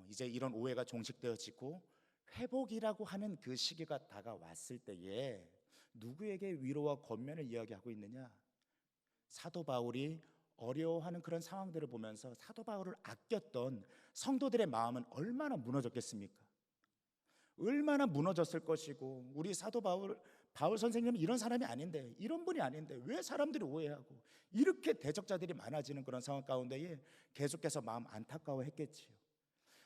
이제 이런 오해가 종식되어지고 회복이라고 하는 그 시기가 다가왔을 때에 누구에게 위로와 권면을 이야기하고 있느냐? 사도 바울이 어려워하는 그런 상황들을 보면서 사도 바울을 아꼈던 성도들의 마음은 얼마나 무너졌겠습니까? 얼마나 무너졌을 것이고, 우리 사도 바울 선생님은 이런 사람이 아닌데, 이런 분이 아닌데 왜 사람들이 오해하고 이렇게 대적자들이 많아지는 그런 상황 가운데에 계속해서 마음 안타까워했겠지요.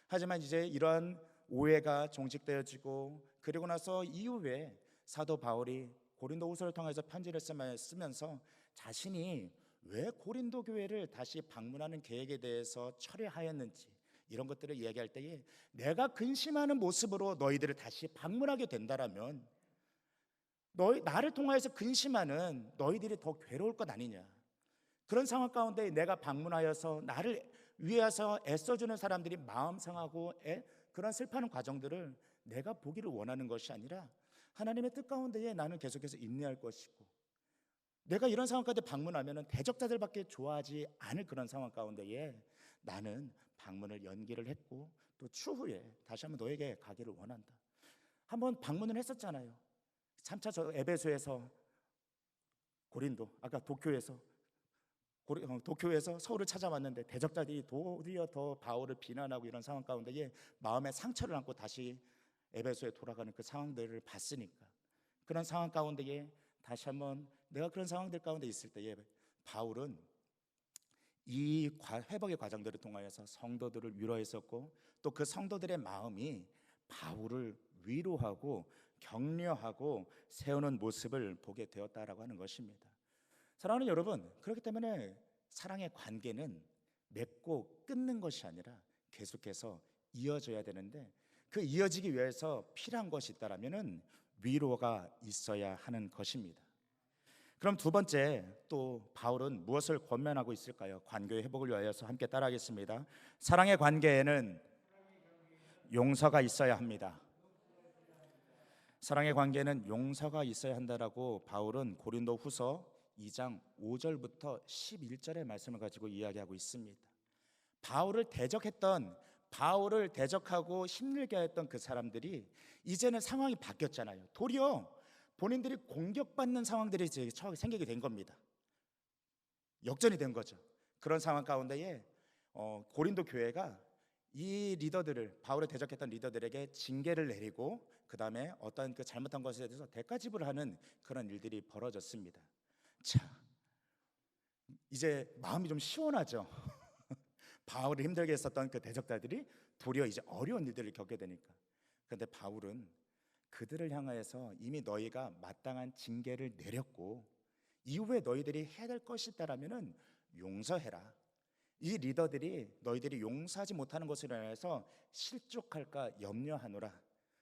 하지만 이제 이러한 오해가 종식되어지고 그리고 나서 이후에 사도 바울이 고린도후서를 통해서 편지를 쓰면서 자신이 왜 고린도 교회를 다시 방문하는 계획에 대해서 철회하였는지 이런 것들을 이야기할 때에 내가 근심하는 모습으로 너희들을 다시 방문하게 된다라면 나를 통하여서 근심하는 너희들이 더 괴로울 것 아니냐. 그런 상황 가운데 내가 방문하여서 나를 위해서 애써주는 사람들이 마음 상하고 그런 슬퍼하는 과정들을 내가 보기를 원하는 것이 아니라 하나님의 뜻 가운데에 나는 계속해서 인내할 것이고, 내가 이런 상황 가운데 방문하면 대적자들밖에 좋아하지 않을 그런 상황 가운데에 나는 방문을 연기를 했고 또 추후에 다시 한번 너에게 가기를 원한다. 한번 방문을 했었잖아요. 3차 저 에베소에서 고린도, 아까 도쿄에서 서울을 찾아왔는데 대적자들이 도리어 더 바울을 비난하고 이런 상황 가운데에 마음의 상처를 안고 다시 에베소에 돌아가는 그 상황들을 봤으니까, 그런 상황 가운데에 다시 한번 내가 그런 상황들 가운데 있을 때에 바울은 이 회복의 과정들을 통하여서 성도들을 위로했었고 또 그 성도들의 마음이 바울을 위로하고 격려하고 세우는 모습을 보게 되었다라고 하는 것입니다. 사랑하는 여러분, 그렇기 때문에 사랑의 관계는 맺고 끊는 것이 아니라 계속해서 이어져야 되는데, 그 이어지기 위해서 필요한 것이 있다라면은 위로가 있어야 하는 것입니다. 그럼 두 번째, 또 바울은 무엇을 권면하고 있을까요? 관계의 회복을 위하여서 함께 따라하겠습니다. 사랑의 관계에는 용서가 있어야 합니다. 사랑의 관계는 용서가 있어야 한다라고 바울은 고린도후서 2장 5절부터 11절의 말씀을 가지고 이야기하고 있습니다. 바울을 대적하고 힘들게 했던 그 사람들이 이제는 상황이 바뀌었잖아요. 도리어 본인들이 공격받는 상황들이 이제 생기게 된 겁니다. 역전이 된 거죠. 그런 상황 가운데에 고린도 교회가 이 리더들을, 바울을 대적했던 리더들에게 징계를 내리고 그 다음에 어떤 그 잘못한 것에 대해서 대가 지불을 하는 그런 일들이 벌어졌습니다. 자, 이제 마음이 좀 시원하죠. 바울을 힘들게 했었던 그 대적자들이 도리어 이제 어려운 일들을 겪게 되니까. 그런데 바울은 그들을 향하여서 이미 너희가 마땅한 징계를 내렸고 이후에 너희들이 해야 될 것이 있다라면은 용서해라. 이 리더들이 너희들이 용서하지 못하는 것으로 인해서 실족할까 염려하노라.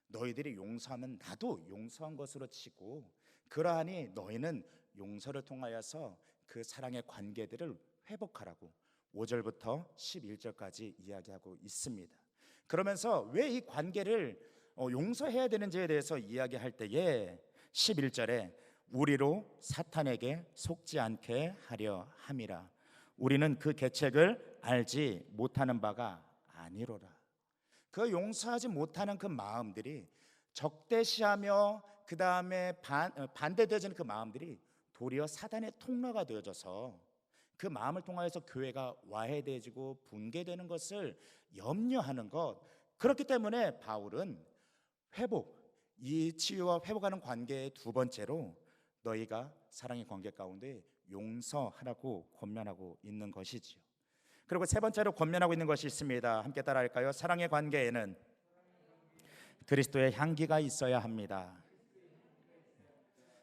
너희들이 용서하면 나도 용서한 것으로 치고, 그러하니 너희는 용서를 통하여서 그 사랑의 관계들을 회복하라고 5절부터 11절까지 이야기하고 있습니다. 그러면서 왜 이 관계를 용서해야 되는지에 대해서 이야기할 때에 11절에 우리로 사탄에게 속지 않게 하려 함이라. 우리는 그 계책을 알지 못하는 바가 아니로라. 그 용서하지 못하는 그 마음들이 적대시하며 그 다음에 반대되어지는 그 마음들이 도리어 사단의 통로가 되어져서 그 마음을 통하여서 교회가 와해되어지고 붕괴되는 것을 염려하는 것. 그렇기 때문에 바울은 이 치유와 회복하는 관계의 두 번째로 너희가 사랑의 관계 가운데 용서하라고 권면하고 있는 것이지요. 그리고 세 번째로 권면하고 있는 것이 있습니다. 함께 따라할까요? 사랑의 관계에는 그리스도의 향기가 있어야 합니다.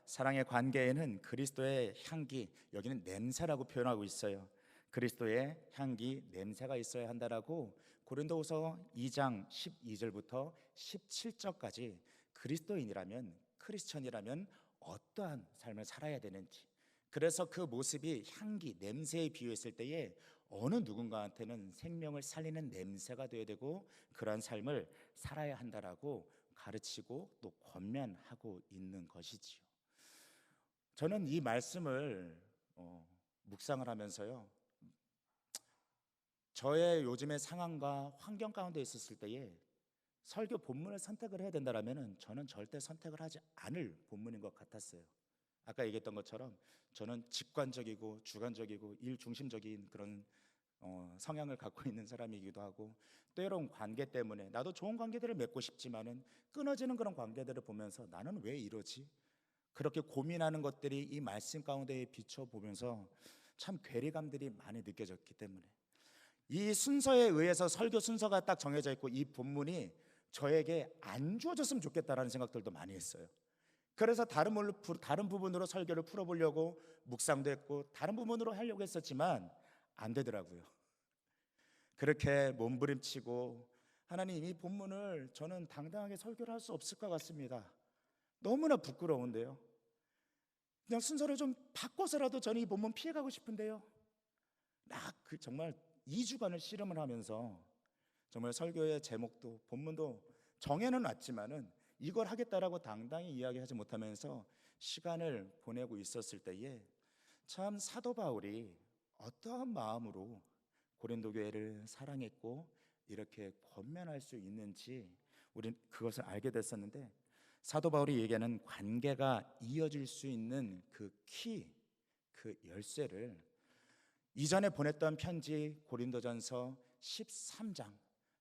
사랑의 관계에는 그리스도의 향기, 여기는 냄새라고 표현하고 있어요. 그리스도의 향기, 냄새가 있어야 한다라고 고린도후서 2장 12절부터 17절까지 그리스도인이라면, 크리스천이라면 어떠한 삶을 살아야 되는지, 그래서 그 모습이 향기, 냄새에 비유했을 때에 어느 누군가한테는 생명을 살리는 냄새가 되어야 되고 그러한 삶을 살아야 한다라고 가르치고 또 권면하고 있는 것이지요. 저는 이 말씀을 묵상을 하면서요, 저의 요즘의 상황과 환경 가운데 있었을 때에 설교 본문을 선택을 해야 된다라면은 저는 절대 선택을 하지 않을 본문인 것 같았어요. 아까 얘기했던 것처럼 저는 직관적이고 주관적이고 일 중심적인 그런 성향을 갖고 있는 사람이기도 하고, 때로는 관계 때문에 나도 좋은 관계들을 맺고 싶지만은 끊어지는 그런 관계들을 보면서 나는 왜 이러지? 그렇게 고민하는 것들이 이 말씀 가운데 비춰보면서 참 괴리감들이 많이 느껴졌기 때문에 이 순서에 의해서 설교 순서가 딱 정해져 있고 이 본문이 저에게 안 주어졌으면 좋겠다라는 생각들도 많이 했어요. 그래서 다른 부분으로 설교를 풀어보려고 묵상도 했고 다른 부분으로 하려고 했었지만 안 되더라고요. 그렇게 몸부림치고 하나님, 이 본문을 저는 당당하게 설교를 할 수 없을 것 같습니다. 너무나 부끄러운데요. 그냥 순서를 좀 바꿔서라도 저는 이 본문 피해가고 싶은데요. 정말 2주간을 씨름을 하면서 정말 설교의 제목도 본문도 정해는 놨지만은 이걸 하겠다라고 당당히 이야기하지 못하면서 시간을 보내고 있었을 때에 참 사도 바울이 어떠한 마음으로 고린도 교회를 사랑했고 이렇게 권면할 수 있는지 우리는 그것을 알게 됐었는데, 사도 바울이 얘기하는 관계가 이어질 수 있는 그 키, 그 열쇠를 이전에 보냈던 편지 고린도전서 13장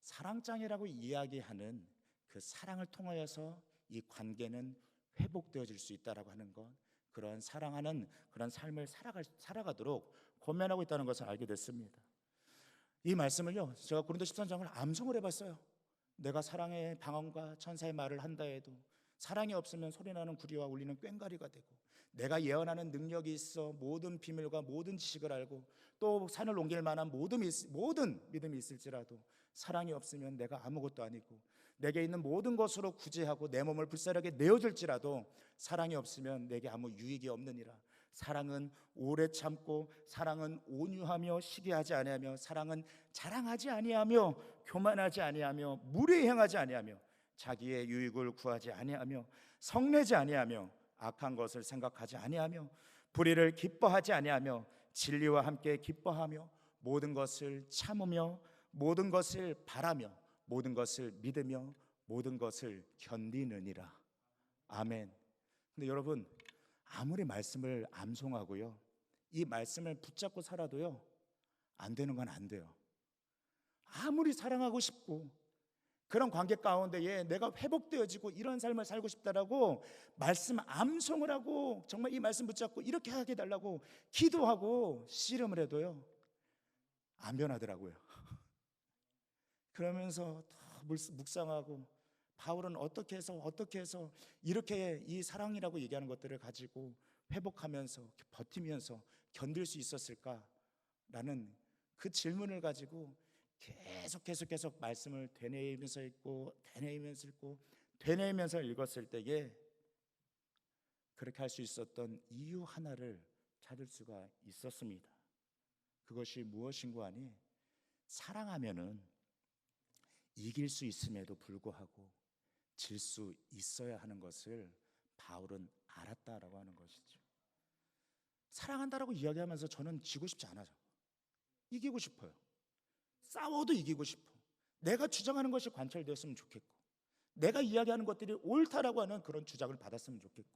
사랑장이라고 이야기하는 그 사랑을 통하여서 이 관계는 회복되어질 수 있다라고 하는 것, 그런 사랑하는 그런 삶을 살아가도록 권면하고 있다는 것을 알게 됐습니다. 이 말씀을요, 제가 고린도 13장을 암송을 해봤어요. 내가 사랑의 방언과 천사의 말을 한다 해도 사랑이 없으면 소리나는 구리와 울리는 꽹과리가 되고, 내가 예언하는 능력이 있어 모든 비밀과 모든 지식을 알고 또 산을 옮길 만한 모든 믿음이 있을지라도 사랑이 없으면 내가 아무것도 아니고, 내게 있는 모든 것으로 구제하고 내 몸을 불사르게 내어줄지라도 사랑이 없으면 내게 아무 유익이 없느니라. 사랑은 오래 참고, 사랑은 온유하며 시기하지 아니하며, 사랑은 자랑하지 아니하며 교만하지 아니하며 무례히 행하지 아니하며 자기의 유익을 구하지 아니하며 성내지 아니하며 악한 것을 생각하지 아니하며 불의를 기뻐하지 아니하며 진리와 함께 기뻐하며 모든 것을 참으며 모든 것을 바라며 모든 것을 믿으며 모든 것을 견디느니라. 아멘. 근데 여러분, 아무리 말씀을 암송하고요, 이 말씀을 붙잡고 살아도요, 안 되는 건 안 돼요. 아무리 사랑하고 싶고 그런 관계 가운데에 내가 회복되어지고 이런 삶을 살고 싶다라고 말씀 암송을 하고 정말 이 말씀 붙잡고 이렇게 하게 달라고 기도하고 씨름을 해도요, 안 변하더라고요. 그러면서 더 묵상하고 바울은 어떻게 해서 이렇게 이 사랑이라고 얘기하는 것들을 가지고 회복하면서 버티면서 견딜 수 있었을까라는 그 질문을 가지고 계속 말씀을 되뇌이면서 읽고 되뇌이면서 읽었을 때에 그렇게 할 수 있었던 이유 하나를 찾을 수가 있었습니다. 그것이 무엇인고 하니, 사랑하면은 이길 수 있음에도 불구하고 질 수 있어야 하는 것을 바울은 알았다라고 하는 것이죠. 사랑한다라고 이야기하면서 저는 지고 싶지 않아요. 이기고 싶어요. 싸워도 이기고 싶어. 내가 주장하는 것이 관철되었으면 좋겠고, 내가 이야기하는 것들이 옳다라고 하는 그런 주장을 받았으면 좋겠고,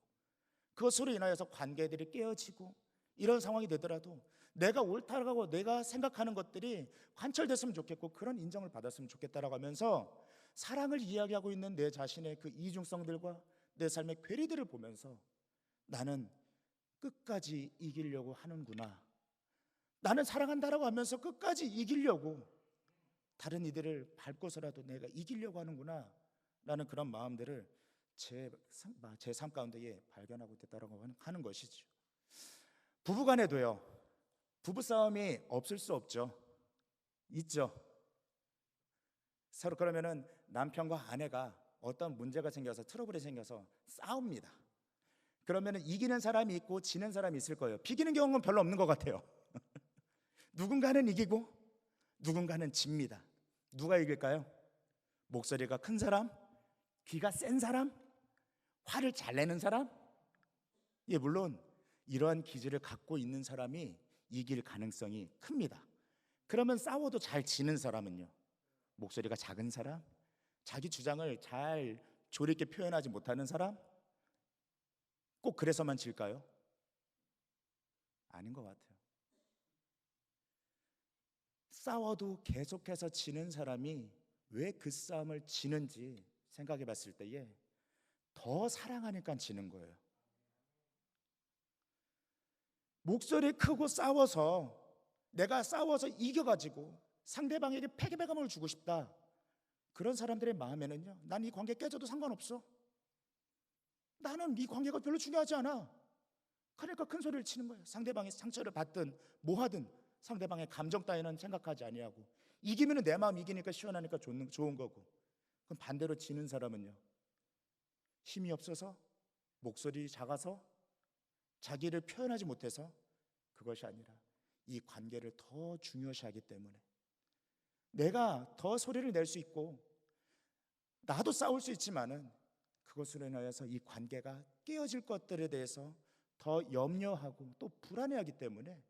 그것으로 인하여서 관계들이 깨어지고 이런 상황이 되더라도 내가 옳다라고 내가 생각하는 것들이 관철됐으면 좋겠고 그런 인정을 받았으면 좋겠다라고 하면서 사랑을 이야기하고 있는 내 자신의 그 이중성들과 내 삶의 괴리들을 보면서 나는 끝까지 이기려고 하는구나. 나는 사랑한다라고 하면서 끝까지 이기려고, 다른 이들을 밟고서라도 내가 이기려고 하는구나 라는 그런 마음들을 제 삶 가운데에 발견하고 있다라고 하는 것이죠. 부부간에도요, 부부싸움이 없을 수 없죠. 있죠. 서로. 그러면은 남편과 아내가 어떤 문제가 생겨서, 트러블이 생겨서 싸웁니다. 그러면은 이기는 사람이 있고 지는 사람이 있을 거예요. 비기는 경우는 별로 없는 것 같아요. 누군가는 이기고 누군가는 집니다. 누가 이길까요? 목소리가 큰 사람? 귀가 센 사람? 화를 잘 내는 사람? 예, 물론 이러한 기질을 갖고 있는 사람이 이길 가능성이 큽니다. 그러면 싸워도 잘 지는 사람은요? 목소리가 작은 사람? 자기 주장을 잘 조리 있게 표현하지 못하는 사람? 꼭 그래서만 질까요? 아닌 것 같아요. 싸워도 계속해서 지는 사람이 왜 그 싸움을 지는지 생각해 봤을 때에 더 사랑하니까 지는 거예요. 목소리 크고 싸워서, 내가 싸워서 이겨가지고 상대방에게 패배감을 주고 싶다, 그런 사람들의 마음에는요, 난 이 관계 깨져도 상관없어, 나는 이 관계가 별로 중요하지 않아, 그러니까 큰 소리를 치는 거예요. 상대방이 상처를 받든 뭐하든 상대방의 감정 따위는 생각하지 아니하고, 이기면 내 마음 이기니까 시원하니까 좋은 거고, 그럼 반대로 지는 사람은요, 힘이 없어서, 목소리 작아서, 자기를 표현하지 못해서, 그것이 아니라 이 관계를 더 중요시하기 때문에 내가 더 소리를 낼 수 있고 나도 싸울 수 있지만은 그것으로 인하여서 이 관계가 깨어질 것들에 대해서 더 염려하고 또 불안해하기 때문에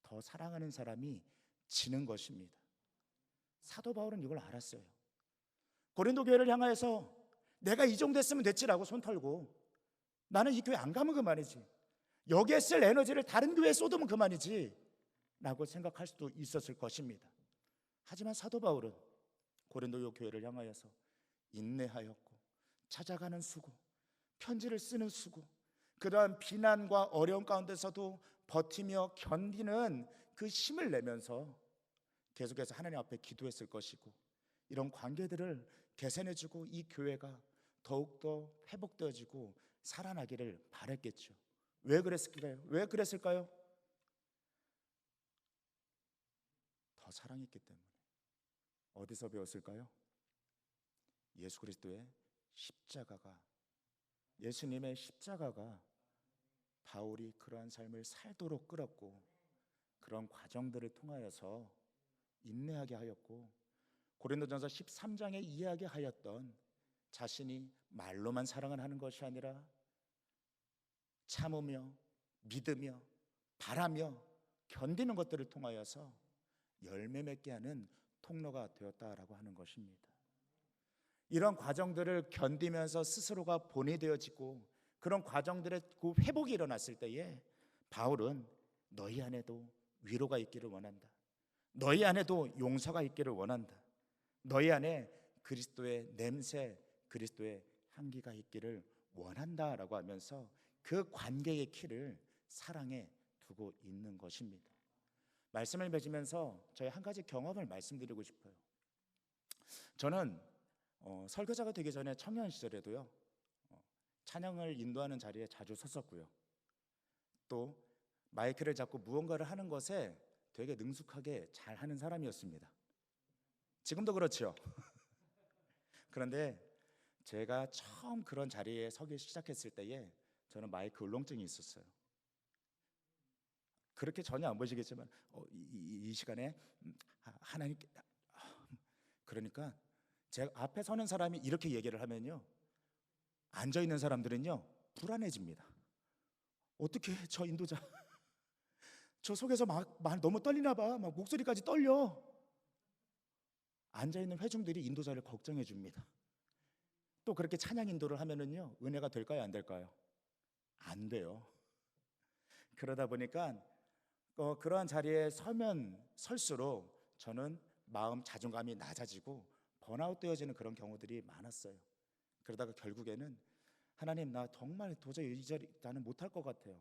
더 사랑하는 사람이 지는 것입니다. 사도 바울은 이걸 알았어요. 고린도 교회를 향하여서 내가 이 정도 했으면 됐지라고 손 털고, 나는 이 교회 안 가면 그만이지, 여기에 쓸 에너지를 다른 교회에 쏟으면 그만이지 라고 생각할 수도 있었을 것입니다. 하지만 사도 바울은 고린도 교회를 향하여서 인내하였고, 찾아가는 수고, 편지를 쓰는 수고, 그러한 비난과 어려움 가운데서도 버티며 견디는 그 힘을 내면서 계속해서 하나님 앞에 기도했을 것이고, 이런 관계들을 개선해주고 이 교회가 더욱더 회복되어지고 살아나기를 바랬겠죠. 왜 그랬을까요? 왜 그랬을까요? 더 사랑했기 때문에. 어디서 배웠을까요? 예수 그리스도의 십자가가, 예수님의 십자가가 바울이 그러한 삶을 살도록 끌었고, 그런 과정들을 통하여서 인내하게 하였고, 고린도전서 13장에 이야기하였던 자신이 말로만 사랑을 하는 것이 아니라 참으며 믿으며 바라며 견디는 것들을 통하여서 열매 맺게 하는 통로가 되었다라고 하는 것입니다. 이런 과정들을 견디면서 스스로가 본이 되어지고, 그런 과정들의 그 회복이 일어났을 때에 바울은 너희 안에도 위로가 있기를 원한다, 너희 안에도 용서가 있기를 원한다, 너희 안에 그리스도의 냄새, 그리스도의 향기가 있기를 원한다라고 하면서 그 관계의 키를 사랑에 두고 있는 것입니다. 말씀을 맺으면서 저희 한 가지 경험을 말씀드리고 싶어요. 저는 설교자가 되기 전에 청년 시절에도요, 찬양을 인도하는 자리에 자주 섰었고요, 또 마이크를 잡고 무언가를 하는 것에 되게 능숙하게 잘하는 사람이었습니다. 지금도 그렇죠. 그런데 제가 처음 그런 자리에 서기 시작했을 때에 저는 마이크 울렁증이 있었어요. 그렇게 전혀 안 보시겠지만 이 시간에 하나님께, 그러니까 제 앞에 서는 사람이 이렇게 얘기를 하면요, 앉아있는 사람들은요 불안해집니다. 어떻게 저 인도자 저 속에서 막 너무 떨리나 봐, 막 목소리까지 떨려. 앉아있는 회중들이 인도자를 걱정해 줍니다. 또 그렇게 찬양 인도를 하면은요, 은혜가 될까요, 안 될까요? 안 돼요. 그러다 보니까 그러한 자리에 설수록 저는 마음 자존감이 낮아지고 번아웃 되어지는 그런 경우들이 많았어요. 그러다가 결국에는 하나님, 나 정말 도저히 이 자리 나는 못할 것 같아요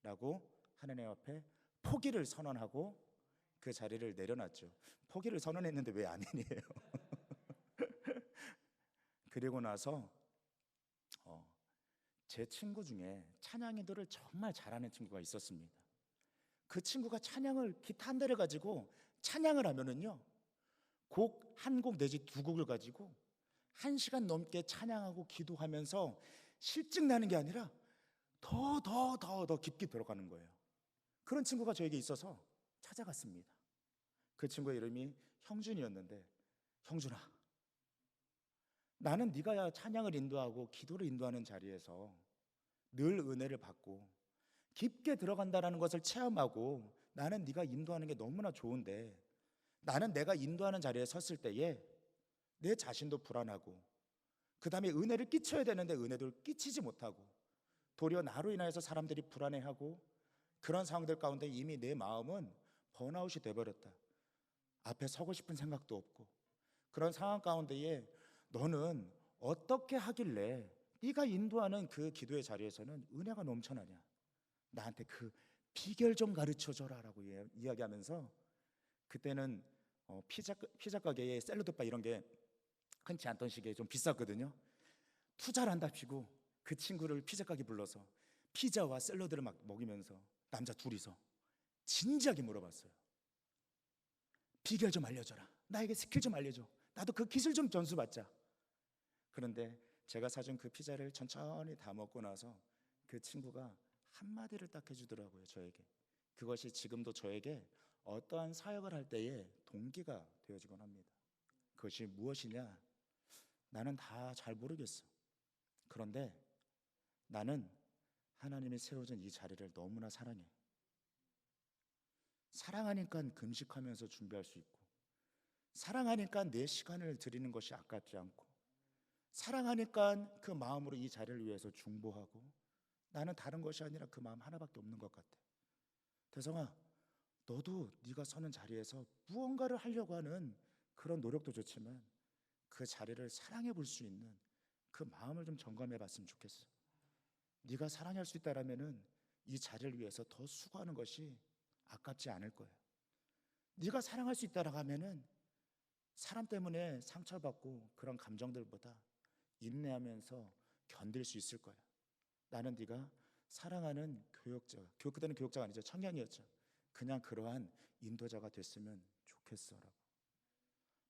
라고 하나님 앞에 포기를 선언하고 그 자리를 내려놨죠. 포기를 선언했는데 왜 아니에요? 그리고 나서 제 친구 중에 찬양 인도를 정말 잘하는 친구가 있었습니다. 그 친구가 찬양을 기타 한 대를 가지고 찬양을 하면은요, 곡 한 곡 내지 두 곡을 가지고 1시간 넘게 찬양하고 기도하면서 실증 나는 게 아니라 더 깊게 들어가는 거예요. 그런 친구가 저에게 있어서 찾아갔습니다. 그 친구의 이름이 형준이었는데, 형준아, 나는 네가 찬양을 인도하고 기도를 인도하는 자리에서 늘 은혜를 받고 깊게 들어간다라는 것을 체험하고 나는 네가 인도하는 게 너무나 좋은데, 나는 내가 인도하는 자리에 섰을 때에 내 자신도 불안하고 그 다음에 은혜를 끼쳐야 되는데 은혜를 끼치지 못하고 도리어 나로 인하여서 사람들이 불안해하고 그런 상황들 가운데 이미 내 마음은 번아웃이 돼버렸다. 앞에 서고 싶은 생각도 없고 그런 상황 가운데에 너는 어떻게 하길래 네가 인도하는 그 기도의 자리에서는 은혜가 넘쳐나냐, 나한테 그 비결 좀 가르쳐줘라 라고 이야기하면서, 그때는 피자 가게에 샐러드바 이런 게 흔치 않던 시기에 좀 비쌌거든요. 투자를 한답시고 그 친구를 피자 가게 불러서 피자와 샐러드를 막 먹이면서 남자 둘이서 진지하게 물어봤어요. 비결 좀 알려줘라, 나에게 스킬 좀 알려줘, 나도 그 기술 좀 전수받자. 그런데 제가 사준 그 피자를 천천히 다 먹고 나서 그 친구가 한마디를 딱 해주더라고요, 저에게. 그것이 지금도 저에게 어떠한 사역을 할 때에 동기가 되어지곤 합니다. 그것이 무엇이냐? 나는 다 잘 모르겠어. 그런데 나는 하나님이 세워준 이 자리를 너무나 사랑해. 사랑하니까 금식하면서 준비할 수 있고, 사랑하니까 내 시간을 드리는 것이 아깝지 않고, 사랑하니까 그 마음으로 이 자리를 위해서 중보하고, 나는 다른 것이 아니라 그 마음 하나밖에 없는 것 같아. 대성아, 너도 네가 서는 자리에서 무언가를 하려고 하는 그런 노력도 좋지만 그 자리를 사랑해 볼 수 있는 그 마음을 좀 점검해 봤으면 좋겠어. 네가 사랑할 수 있다라면은 이 자리를 위해서 더 수고하는 것이 아깝지 않을 거야. 네가 사랑할 수 있다라고 하면은 사람 때문에 상처받고 그런 감정들보다 인내하면서 견딜 수 있을 거야. 나는 네가 사랑하는 교역자, 그때는 교역자가 아니죠, 청년이었죠. 그냥 그러한 인도자가 됐으면 좋겠어라고.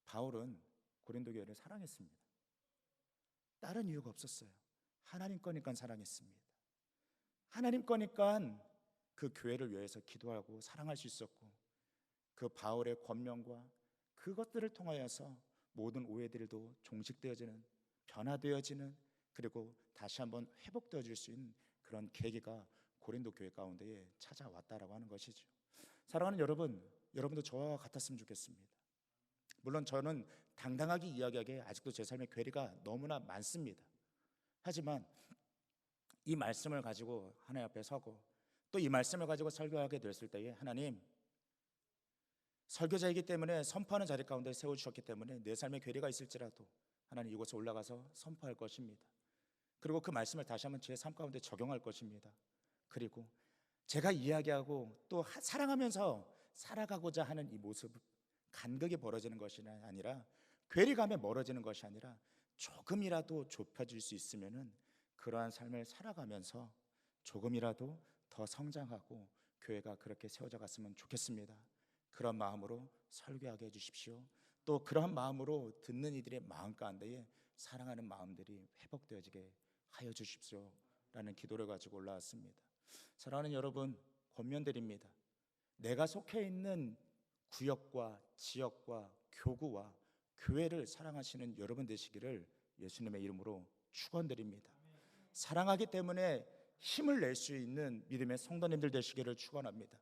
바울은 고린도 교회를 사랑했습니다. 다른 이유가 없었어요. 하나님 거니까 사랑했습니다. 하나님 거니까 그 교회를 위해서 기도하고 사랑할 수 있었고, 그 바울의 권면과 그것들을 통하여서 모든 오해들도 종식되어지는, 변화되어지는, 그리고 다시 한번 회복되어질 수 있는 그런 계기가 고린도 교회 가운데에 찾아왔다라고 하는 것이죠. 사랑하는 여러분, 여러분도 저와 같았으면 좋겠습니다. 물론 저는 당당하게 이야기하기에 아직도 제 삶의 괴리가 너무나 많습니다. 하지만 이 말씀을 가지고 하나님 앞에 서고 또 이 말씀을 가지고 설교하게 됐을 때에, 하나님, 설교자이기 때문에 선포하는 자리 가운데 세워주셨기 때문에 내 삶의 괴리가 있을지라도 하나님 이곳에 올라가서 선포할 것입니다. 그리고 그 말씀을 다시 한번 제 삶 가운데 적용할 것입니다. 그리고 제가 이야기하고 또 사랑하면서 살아가고자 하는 이 모습, 간극이 벌어지는 것이 아니라, 괴리감에 멀어지는 것이 아니라 조금이라도 좁혀질 수 있으면은 그러한 삶을 살아가면서 조금이라도 더 성장하고 교회가 그렇게 세워져 갔으면 좋겠습니다. 그런 마음으로 설교하게 해주십시오. 또 그런 마음으로 듣는 이들의 마음 가운데에 사랑하는 마음들이 회복되어지게 하여 주십시오 라는 기도를 가지고 올라왔습니다. 사랑하는 여러분, 권면드립니다. 내가 속해 있는 구역과 지역과 교구와 교회를 사랑하시는 여러분 되시기를 예수님의 이름으로 축원드립니다. 사랑하기 때문에 힘을 낼 수 있는 믿음의 성도님들 되시기를 축원합니다.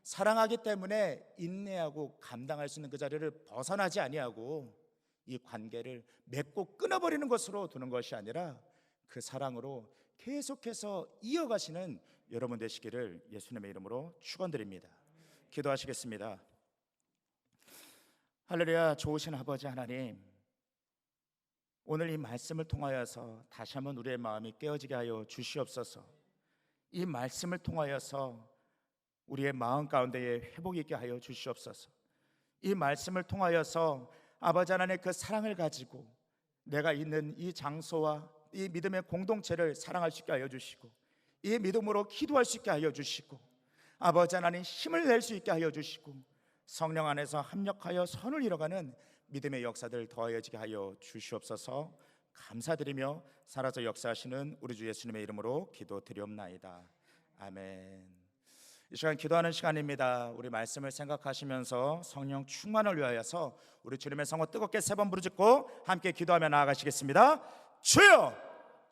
사랑하기 때문에 인내하고 감당할 수 있는 그 자리를 벗어나지 아니하고 이 관계를 맺고 끊어버리는 것으로 두는 것이 아니라 그 사랑으로 계속해서 이어가시는 여러분 되시기를 예수님의 이름으로 축원드립니다. 기도하시겠습니다. 할렐루야. 좋으신 아버지 하나님, 오늘 이 말씀을 통하여서 다시 한번 우리의 마음이 깨어지게 하여 주시옵소서. 이 말씀을 통하여서 우리의 마음 가운데에 회복이 있게 하여 주시옵소서. 이 말씀을 통하여서 아버지 하나님의 그 사랑을 가지고 내가 있는 이 장소와 이 믿음의 공동체를 사랑할 수 있게 하여 주시고, 이 믿음으로 기도할 수 있게 하여 주시고, 아버지 하나님 힘을 낼 수 있게 하여 주시고, 성령 안에서 합력하여 선을 이뤄가는 믿음의 역사들 더하여지게 하여 주시옵소서. 감사드리며 살아서 역사하시는 우리 주 예수님의 이름으로 기도드리옵나이다. 아멘. 이 시간 기도하는 시간입니다. 우리 말씀을 생각하시면서 성령 충만을 위하여서 우리 주님의 성호 뜨겁게 3번 부르짖고 함께 기도하며 나아가시겠습니다. 주여,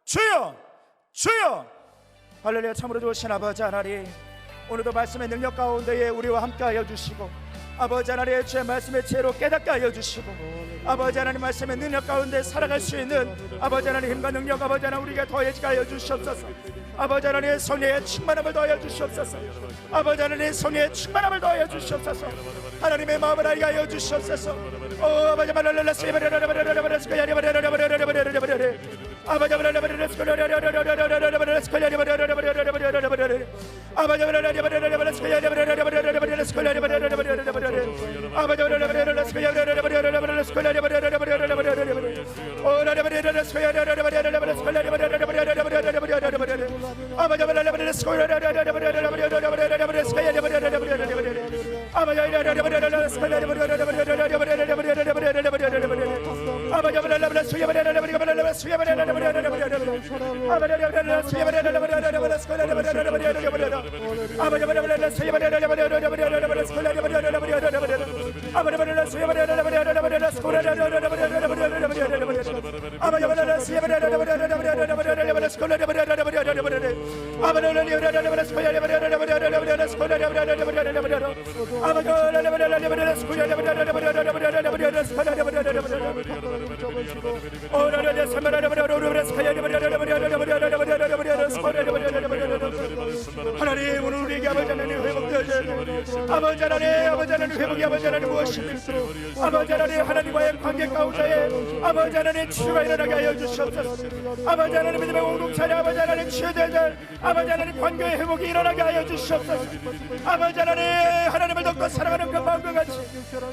주여, 주여. 할렐루야. 참으로 좋으신 아버지 하나님, 오늘도 말씀의 능력 가운데에 우리와 함께하여 주시고, 아버지 하나님 주의 말씀의 지혜로 깨닫게 하여 주시고, 아버지 하나님 말씀의 능력 가운데 살아갈 수 있는 아버지 하나님 힘과 능력 아버지 하나님 우리에게 더해지게 하여 주시옵소서. 아버지 하나님 성령의 충만함을 더하여 주시옵소서. 아버지 하나님 성령의 충만함을 더하여 주시옵소서. 하나님의 마음을 알게 하여 주시옵소서. 아버지 하나님 하나님 오늘 우리에게 아버지 하나님 회복되어져야 돼. 아버지 하나님 회복이 아버지 하나님 무엇입니까? 아버지 하나님과의 관계 가운데에 아버지 하나님 치유가 일어나게 하여 주시옵소서. 아버지 하나님 믿음의 공동체 안에 아버지 하나님 치유되어야 될 아버지 하나님 관계의 회복이 일어나게 하여 주시옵소서. 아버지 하나님을 더욱더 사랑하는 그 마음과 같이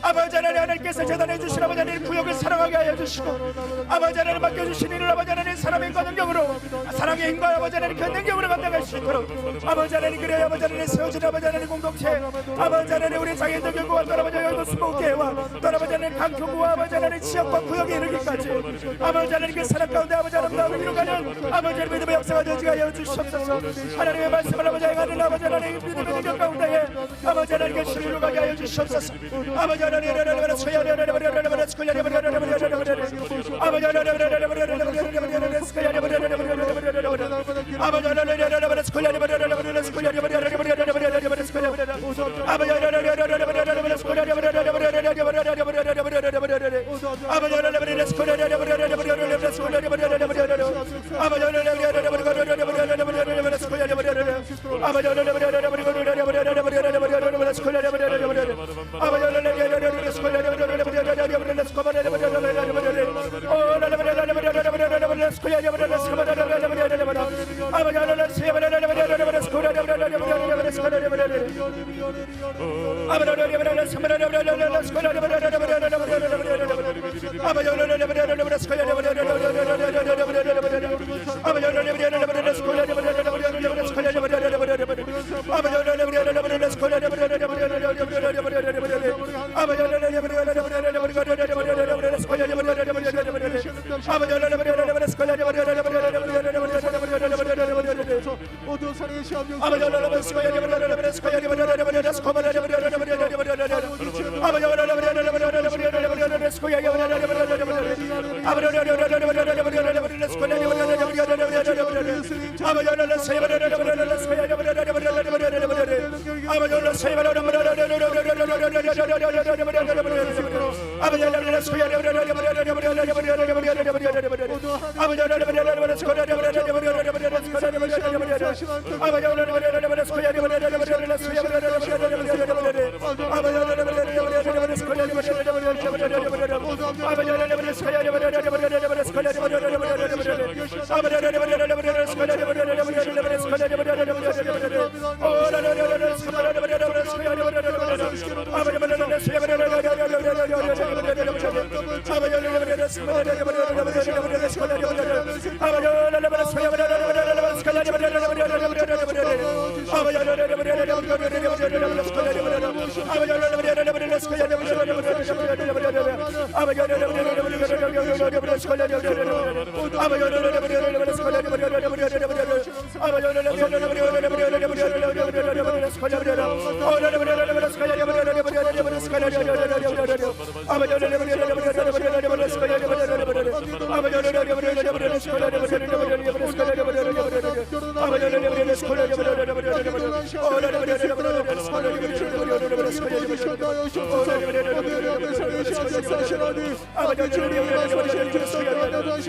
아버지 하나님께서 제단해 주신 아버지 하나님 구역을 사랑하게 하여 주시고, 아버지 하나님 맡겨주신 일을 아버지 하나님 사람의 힘과 능력으로, 사랑의 힘과 아버지 하나님 그 능력으로 감당할 수 있도록 아버지 하나님 그래 아버지 하나님 세워진 아버지 하나님 공동체, 아버지 하나님 우리 장애인들 교구와 또 아버지 하나님 수목교회와 또 아버지 하나님 강교구와 아버지 하나님 지역과 구역에 이르기까지 아버지 하나님 그 사랑 가운데 아버지 하나님 이루가는 아버지 하나님 믿음의 역사가 되어지게 하여 주시옵소서. 하나님의 말씀을 아버지 하나님 아버지 하나님 믿음의 능력 가운데에 아버지 하나님께 실로 가게 하여 주시옵소서. 아버지 하나님 아버지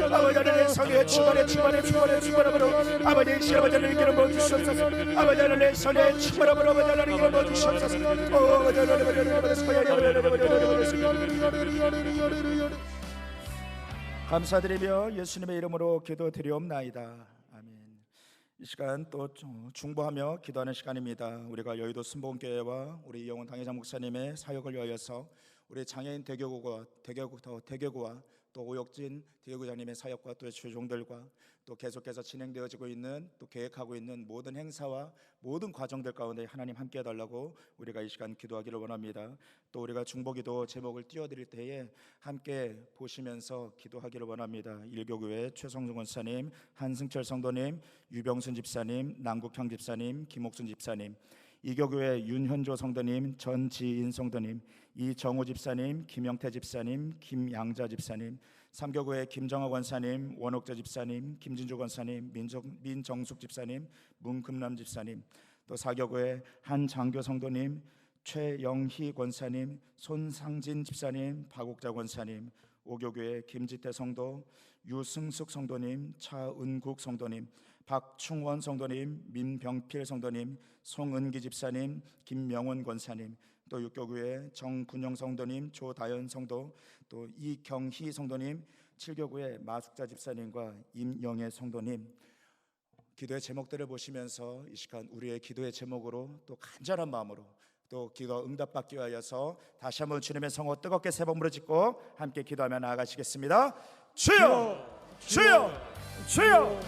아버지 성의 충만해 아버지 시아버지를 이기는 모 주시옵소서. 아버지 하나님의 성의 충만함으로 아버지 하나님 이기는 모 주시옵소서. 감사드리며 예수님의 이름으로 기도드리옵나이다. 아멘. 이 시간 또 중보하며 기도하는 시간입니다. 우리가 여의도 순복음교회와 우리 이영훈 당회장 목사님의 사역을 위하여서 우리 장애인 대교구와 또 오혁진 대교구장님의 사역과 또 주종들과 또 계속해서 진행되어지고 있는 또 계획하고 있는 모든 행사와 모든 과정들 가운데 하나님 함께 해달라고 우리가 이 시간 기도하기를 원합니다. 또 우리가 중보기도 제목을 띄워드릴 때에 함께 보시면서 기도하기를 원합니다. 일교교회 최성중 권사님, 한승철 성도님, 유병순 집사님, 남국형 집사님, 김옥순 집사님, 이교교회 윤현조 성도님, 전지인 성도님, 이정호 집사님, 김영태 집사님, 김양자 집사님, 삼교구의 김정화 권사님, 원옥자 집사님, 김진주 권사님, 민정숙 집사님, 문금남 집사님, 또 사교구의 한장교 성도님, 최영희 권사님, 손상진 집사님, 박옥자 권사님, 오교교의 김지태 성도, 유승숙 성도님, 차은국 성도님, 박충원 성도님, 민병필 성도님, 송은기 집사님, 김명원 권사님, 또 육교구의 정군영 성도님, 조다연 성도, 또 이경희 성도님, 칠교구의 마숙자 집사님과 임영애 성도님, 기도의 제목들을 보시면서 이 시간 우리의 기도의 제목으로 또 간절한 마음으로 또 기도 응답받기 위하여서 다시 한번 주님의 성호 뜨겁게 세 번 부르짖고 함께 기도하며 나아가시겠습니다. 주여, 주여, 주여.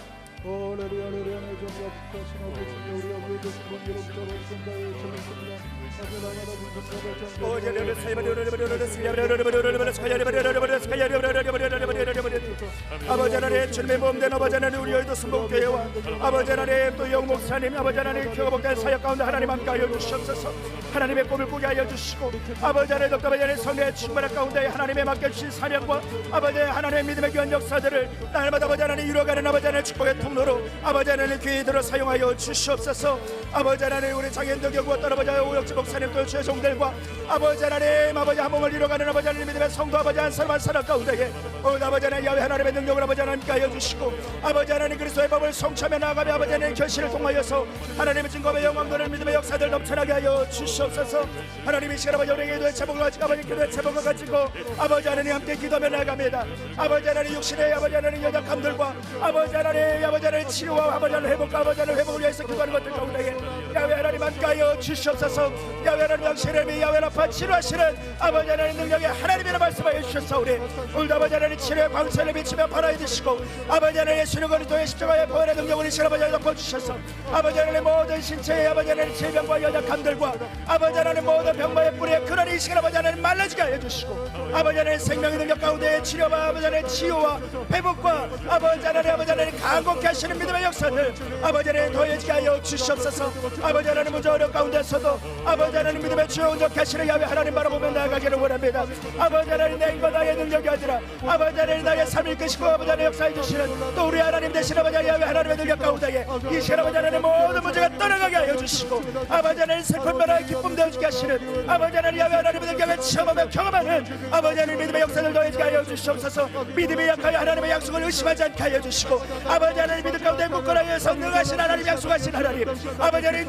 아버지 하나님 주님의 몸된 아버지 하나님 우리 여의도 순복음교회와 아버지 하나님 또 영목사님 아버지 하나님 교회복된 사역 가운데 하나님 함께하여 주시옵소서. 하나님의 꿈을 꾸게 하여 주시고 아버지 하나님 아버지 하나님 성령의 충만한 가운데 하나님의 맡겨주신 사명과 아버지 하나님의 믿음의 귀한 역사들을 날마다 아버지 하나님 이루어가는 아버지 하나님 축복의 통로로 아버지 하나님 귀히 들어 사용하여 주시옵소서. 아버지 하나님 우리 장애인들 교구와 아버지 오혁지 목사님 또 최종들과 아버지 하나님 아버지 한 몸을 이루어가는 아버지 하나님 믿음의 성도 아버지 한 사람 한 사람 가운데에 아버지 하나님 야훼 하나님의 능력을 아버지 하나님께 하여 주시고 아버지 하나님 그리스도의 법을 성취하며 나아가며 아버지 하나님 결실을 통하여서 하나님의 증거의 영광들을 믿음의 역사들 넘쳐나게 하여 주시옵소서. 하나님이 시간 아버지 우리의 기도의 제목을 가지고 아버지 기도의 제목을 가지고 아버지 하나님 함께 기도하며 나아갑니다. 아버지 하나님 육신의 아버지 하나님 연약함들과 아버지 하나님 치료와 아버지 하나님 회복과 아버지 하나님 회복을 위해서 기도하는 것들 가운데에 야훼 하나님 함께 하여 주시옵소서. 야훼 하나님 당신의 야훼 아파 치료하시는 아버지 하나님 능력의 하나님이라 말씀하여 주셨사오니 오늘도 아버지 하나님 치료의 광선을 비치며 바라해 주시고 아버지 하나님 예수님 그리스도의 십자가의 보혈의 능력을 이시는 아버지 하나님 덮어주셔서 아버지 하나님 모든 신체의 아버지 하나님 질병과 연약함들과 아버지 하나님 모든 병마의 뿌리에 그런 이 시간 아버지 하나님 말라지게 하여 주시고 아버지 하나님 생명의 능력 가운데 치료와 아버지 하나님 치유와 회복과 아버지 하나님 강곡케 하시는 믿음의 역사들 아버지 하나님 더해지게 하여 주시옵소서. 아버지 하나님 문제 어려운 가운데서도 아버지 하나님 믿음의 주여 온전케 하시는 야훼 하나님 바라보며 나아가기를 원합니다. 아버지 하나님 내 인과 나의 능력이 아니라 아버지 하나님 나의 삶을 이끄시고 아버지 하나님 역사해 주시는 또 우리 하나님 대신 아버지 야훼 하나님의 능력 가운데에 이 시간 아버지 하나님 모든 문제가 떠나가게 하여 주시고 아버지 하나님 슬픔 변화의 기쁨 되어지게 하시는 아버지 하나님 야훼 하나님의 능력을 체험하며 경험하는 아버지 하나님 믿음의 역사를 더해지게 하여 주시옵소서. 믿음이 약하여 하나님의 약속을 의심하지 않게 하여 주시고 아버지 하나님 믿음 가운데 굳건하여 성능하신 하나님 약속하신 하나님 아버지 하나님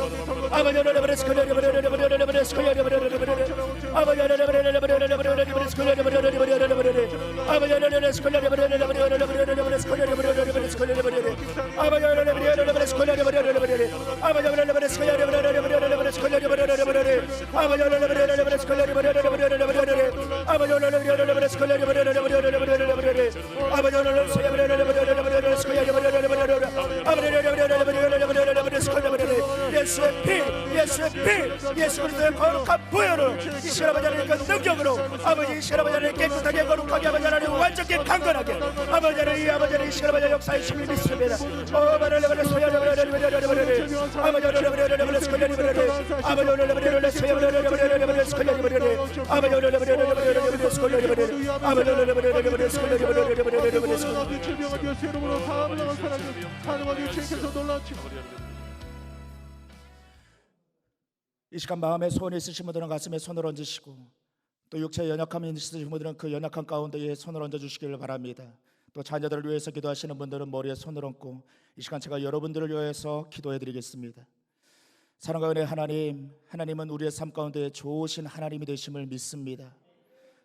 아버지 열어버려서 걸려버려버려버려버려버려서 걸려버려버려버려 아버지 열어버려버려버려버려버려버려서 걸려버려버려버려버려버려 아버지 열어버려서 걸려버려버려버려버려서 걸려버려버려버려서 걸려버려 아버지 열어버려버려버려서 걸려버려버려버려 아버지 열어버려서 걸려버려버려버려서 걸려버려버려버려 아버지 열어버려버려버려서 걸려버려버려버려버려 아버지 열어버려버려서 걸려버려버려버려버려 아버지 열어버려서 예수의 피, 예수의 피, 예수 그리스도의 거룩한 보혈로 이 시간 아버지 하나님의 능력으로 아버지 이 시간 아버지 하나님 깨끗하게 거룩하게 아버지 하나님 완전히 강건하게 아버지 하나님 이 아버지 하나님 이 시간 아버지 역사의 힘을 믿습니다. 아버지 하나님 이 시간 마음에 소원이 있으신 분들은 가슴에 손을 얹으시고 또 육체에 연약함이 있으신 분들은 그 연약한 가운데에 손을 얹어주시기를 바랍니다. 또 자녀들을 위해서 기도하시는 분들은 머리에 손을 얹고 이 시간 제가 여러분들을 위해서 기도해드리겠습니다. 사랑과 은혜의 하나님, 하나님은 우리의 삶 가운데 좋으신 하나님이 되심을 믿습니다.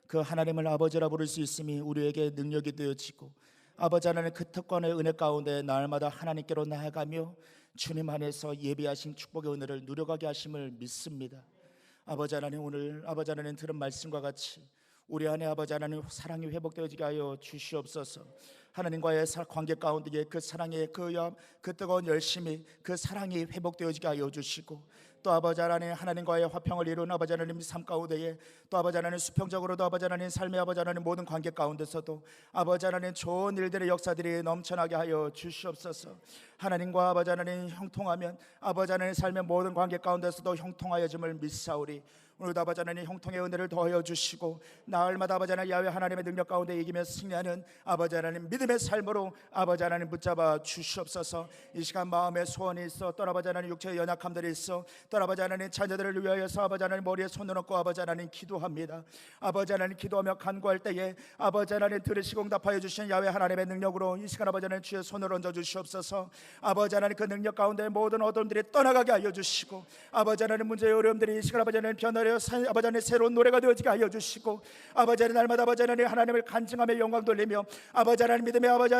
그 하나님을 아버지라 부를 수 있음이 우리에게 능력이 되어지고 아버지 하나님 그 특권의 은혜 가운데 날마다 하나님께로 나아가며 주님 안에서 예비하신 축복의 은혜를 누려가게 하심을 믿습니다. 아버지 하나님, 오늘 아버지 하나님 들은 말씀과 같이 우리 안에 아버지 하나님 사랑이 회복되어지게 하여 주시옵소서. 하나님과의 관계 가운데 그 사랑의 그 뜨거운 열심이 그 사랑이 회복되어지게 하여 주시고 또 아버지 하나님 하나님과의 화평을 이루는 아버지 하나님 삶 가운데에 또 아버지 하나님 수평적으로도 아버지 하나님 삶의 아버지 하나님 모든 관계 가운데서도 아버지 하나님 좋은 일들의 역사들이 넘쳐나게 하여 주시옵소서. 하나님과 아버지 하나님 형통하면 아버지 하나님 삶의 모든 관계 가운데서도 형통하여짐을 믿사오리. 오늘도 아버지 하나님 형통의 은혜를 더하여 주시고 나흘마다 아버지 하나님 야훼 하나님의 능력 가운데 이기며 승리하는 아버지 하나님 믿음의 삶으로 아버지 하나님 붙잡아 주시옵소서. 이 시간 마음에 소원이 있어 또 아버지 하나님 육체의 연약함들이 있어 또 아버지 하나님 자녀들을 위하여서 아버지 하나님 머리에 손을 얹고 아버지 하나님 기도합니다. 아버지 하나님 기도하며 간구할 때에 아버지 하나님 들으시고 응답하여 주신 야훼 하나님의 능력으로 이 시간 아버지 하나님 주의 손을 얹어 주시옵소서. 아버지 하나님 그 능력 가운데 모든 어둠들이 떠나가게 하여 주시고 아버지 하나님 문제의 어려움들이 이 시간 아버지 하나님 변화를 아버지 하나님 새로운 노래가 되어지게 하여 주시고 아버지 하나님 날마다 아버지 하나님 하나님을 간증하며 영광 돌리며 아버지 하나님 믿음의 아버지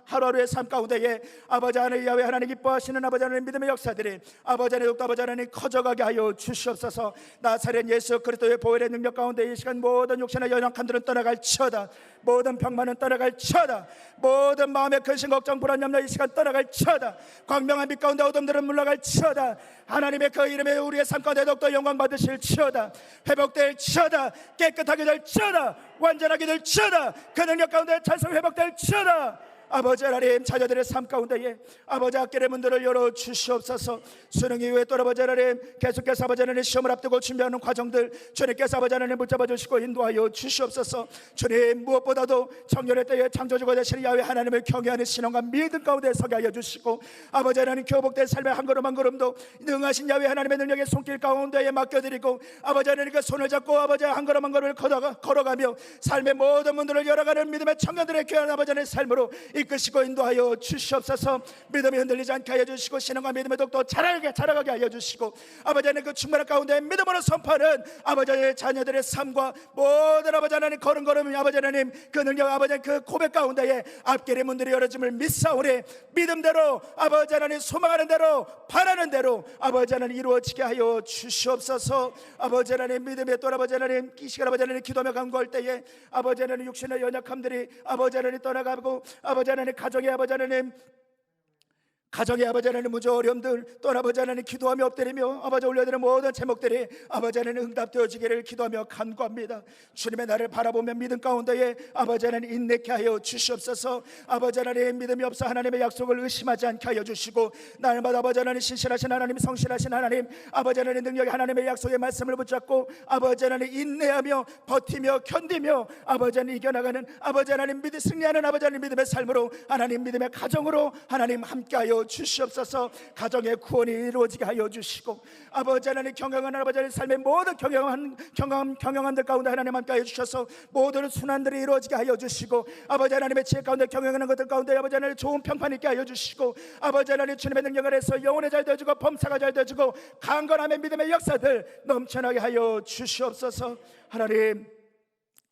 하루하루의 삶 가운데에 아버지 하나님 야훼 하나님 기뻐하시는 아버지 하나님 믿음의 역사들이 아버지 하나님 더욱더 아버지 하나님 커져가게 하여 주시옵소서. 나사렛 예수 그리스도의 보혈의 능력 가운데 이 시간 모든 욕심과 연약함들은 떠나갈지어다. 모든 병만은 떠나갈지어다. 모든 마음의 근심 걱정 불안 염려 이 시간 떠나갈지어다. 광명한 빛 가운데 어둠들은 물러갈지어다. 하나님의 그 이름에 우리의 삶 가운데 더욱더 영광 받으실지어다. 회복될지어다. 깨끗하게 될지어다. 완전하게 될지어다. 그 능력 가운데 찬송 회복될지어다. 아버지 하나님 자녀들의 삶 가운데에 아버지 학교의 문들을 열어 주시옵소서. 수능 이후에 또 아버지 하나님 계속해서 아버지 하나님 시험을 앞두고 준비하는 과정들 주님께서 아버지 하나님 붙잡아 주시고 인도하여 주시옵소서. 주님 무엇보다도 청년의 때에 창조주가 되시는 야훼 하나님을 경외하는 신앙과 믿음 가운데 서게 하여 주시고 아버지 하나님 교복된 삶의 한 걸음 한 걸음도 능하신 야훼 하나님의 능력의 손길 가운데에 맡겨드리고 아버지 하나님 그 손을 잡고 아버지 한 걸음 한 걸음을 걸어가며 삶의 모든 문들을 열어가는 믿음의 청년들의 귀한 아버지 하나님의 삶으로 이 이끄시고 인도하여 주시옵소서. 믿음이 흔들리지 않게 하여 주시고 신앙과 믿음의 독도 자라가게 하여 주시고 아버지 하나님 그 충만한 가운데 믿음으로 선포하는 아버지의 자녀들의 삶과 모든 아버지 하나님 걸음걸음이 아버지 하나님 그 능력 아버지 그 고백 가운데에 앞길의 문들이 열어짐을 믿사오니 믿음대로 아버지 하나님 소망하는 대로 바라는 대로 아버지 하나님 이루어지게 하여 주시옵소서. 아버지 하나님 믿음의 또 아버지 하나님 이 시간 아버지 하나님 기도하며 간구할 때에 아버지 하나님 육신의 연약함들이 아버지 하나님 떠나가고 아버지 하나님 가정의 아버지 하나님 무저 어려움들 또 아버지 하나님 기도하며 엎드리며 아버지 올려드리는 모든 제목들이 아버지 하나님 응답되어지기를 기도하며 간구합니다. 주님의 나를 바라보며 믿음 가운데에 아버지 하나님 인내케 하여 주시옵소서. 아버지 하나님 믿음이 없어 하나님의 약속을 의심하지 않게 하여 주시고 날마다 아버지 하나님 신실하신 하나님 성실하신 하나님 아버지 하나님 능력의 하나님의 약속의 말씀을 붙잡고 아버지 하나님 인내하며 버티며 견디며 아버지 하나님 이겨나가는 아버지 하나님 믿음 승리하는 아버지 하나님 믿음의 삶으로 하나님 믿음의 가정으로 하나님 함께하여 주시옵소서. 가정의 구원이 이루어지게 하여 주시고 아버지 하나님 경영하는 아버지 하나님 삶의 모든 경영함들 가운데 하나님 함께하여 주셔서 모든 순환들이 이루어지게 하여 주시고 아버지 하나님의 지혜 가운데 경영하는 것들 가운데 아버지 하나님 좋은 평판 있게 하여 주시고 아버지 하나님 주님의 능력 아래서 영혼이 잘 되어지고 범사가 잘 되어지고 강건함의 믿음의 역사들 넘쳐나게 하여 주시옵소서. 하나님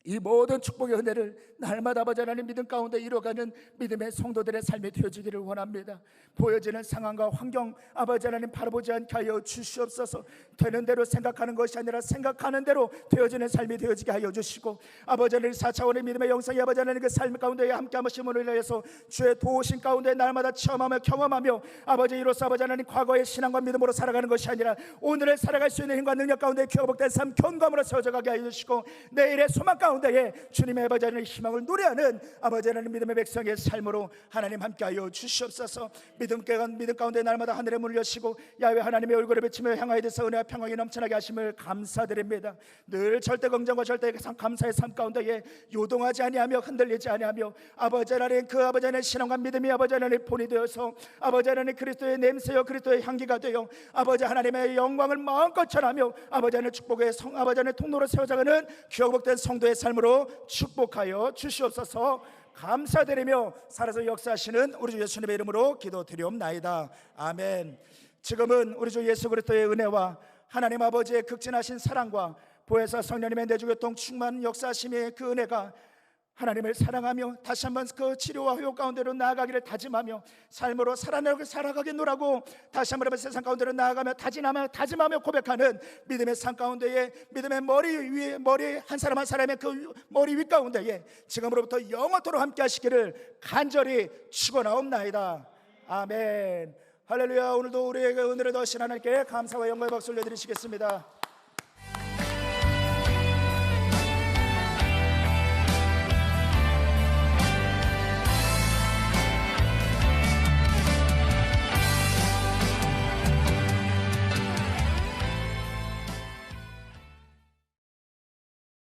이 모든 축복의 은혜를 날마다 아버지 하나님 믿음 가운데 이루어가는 믿음의 성도들의 삶이 되어지기를 원합니다. 보여지는 상황과 환경 아버지 하나님 바라보지 않게 하여 주시옵소서. 되는 대로 생각하는 것이 아니라 생각하는 대로 되어지는 삶이 되어지게 하여 주시고 아버지 하나님 4차원의 믿음의 영성이 아버지 하나님 그 삶 가운데 함께하심을 위해서 주의 도우신 가운데 날마다 체험하며 경험하며 아버지 이로써 아버지 하나님 과거의 신앙과 믿음으로 살아가는 것이 아니라 오늘을 살아갈 수 있는 힘과 능력 가운데 귀하복된 삶 견감으로 세워져가게 하여 주시고 내일의 소망 가운데에 주님의 아버지 하나님 희망을 노래하는 아버지 하나님 믿음의 백성의 삶으로 하나님 함께하여 주시옵소서. 믿음 가운데 날마다 하늘의 문을 여시고 야훼 하나님의 얼굴을 비치며 향하여 대서 은혜와 평강이 넘쳐나게 하심을 감사드립니다. 늘 절대 긍정과 절대 감사의 삶 가운데에 요동하지 아니하며 흔들리지 아니하며 아버지 하나님 그 아버지 하나님 신앙과 믿음이 아버지 하나님 본이 되어서 아버지 하나님 그리스도의 냄새요 그리스도의 향기가 되어 아버지 하나님의 영광을 마음껏 전하며 아버지 하나님 축복의 아버지 하나님 통로로 세워져가는 귀하복된 성도의 삶으로 축복하여 주시옵소서. 감사드리며 살아서 역사하시는 우리 주 예수님의 이름으로 기도드리옵나이다. 아멘. 지금은 우리 주 예수 그리스도의 은혜와 하나님 아버지의 극진하신 사랑과 보혜사 성령님의 내주교통 충만 역사하심의 그 은혜가 하나님을 사랑하며 다시 한번 그 치료와 회복 가운데로 나아가기를 다짐하며 삶으로 살아가겠노라고 다시 한번 세상 가운데로 나아가며 다짐하며 고백하는 믿음의 삶 가운데에 믿음의 머리 한 사람 한 사람의 그 머리 위 가운데에 지금으로부터 영원토록 함께 하시기를 간절히 축원하옵나이다. 아멘. 할렐루야. 오늘도 우리에게 은혜를 더하신 하나님께 감사와 영광의 박수를 올려드리시겠습니다.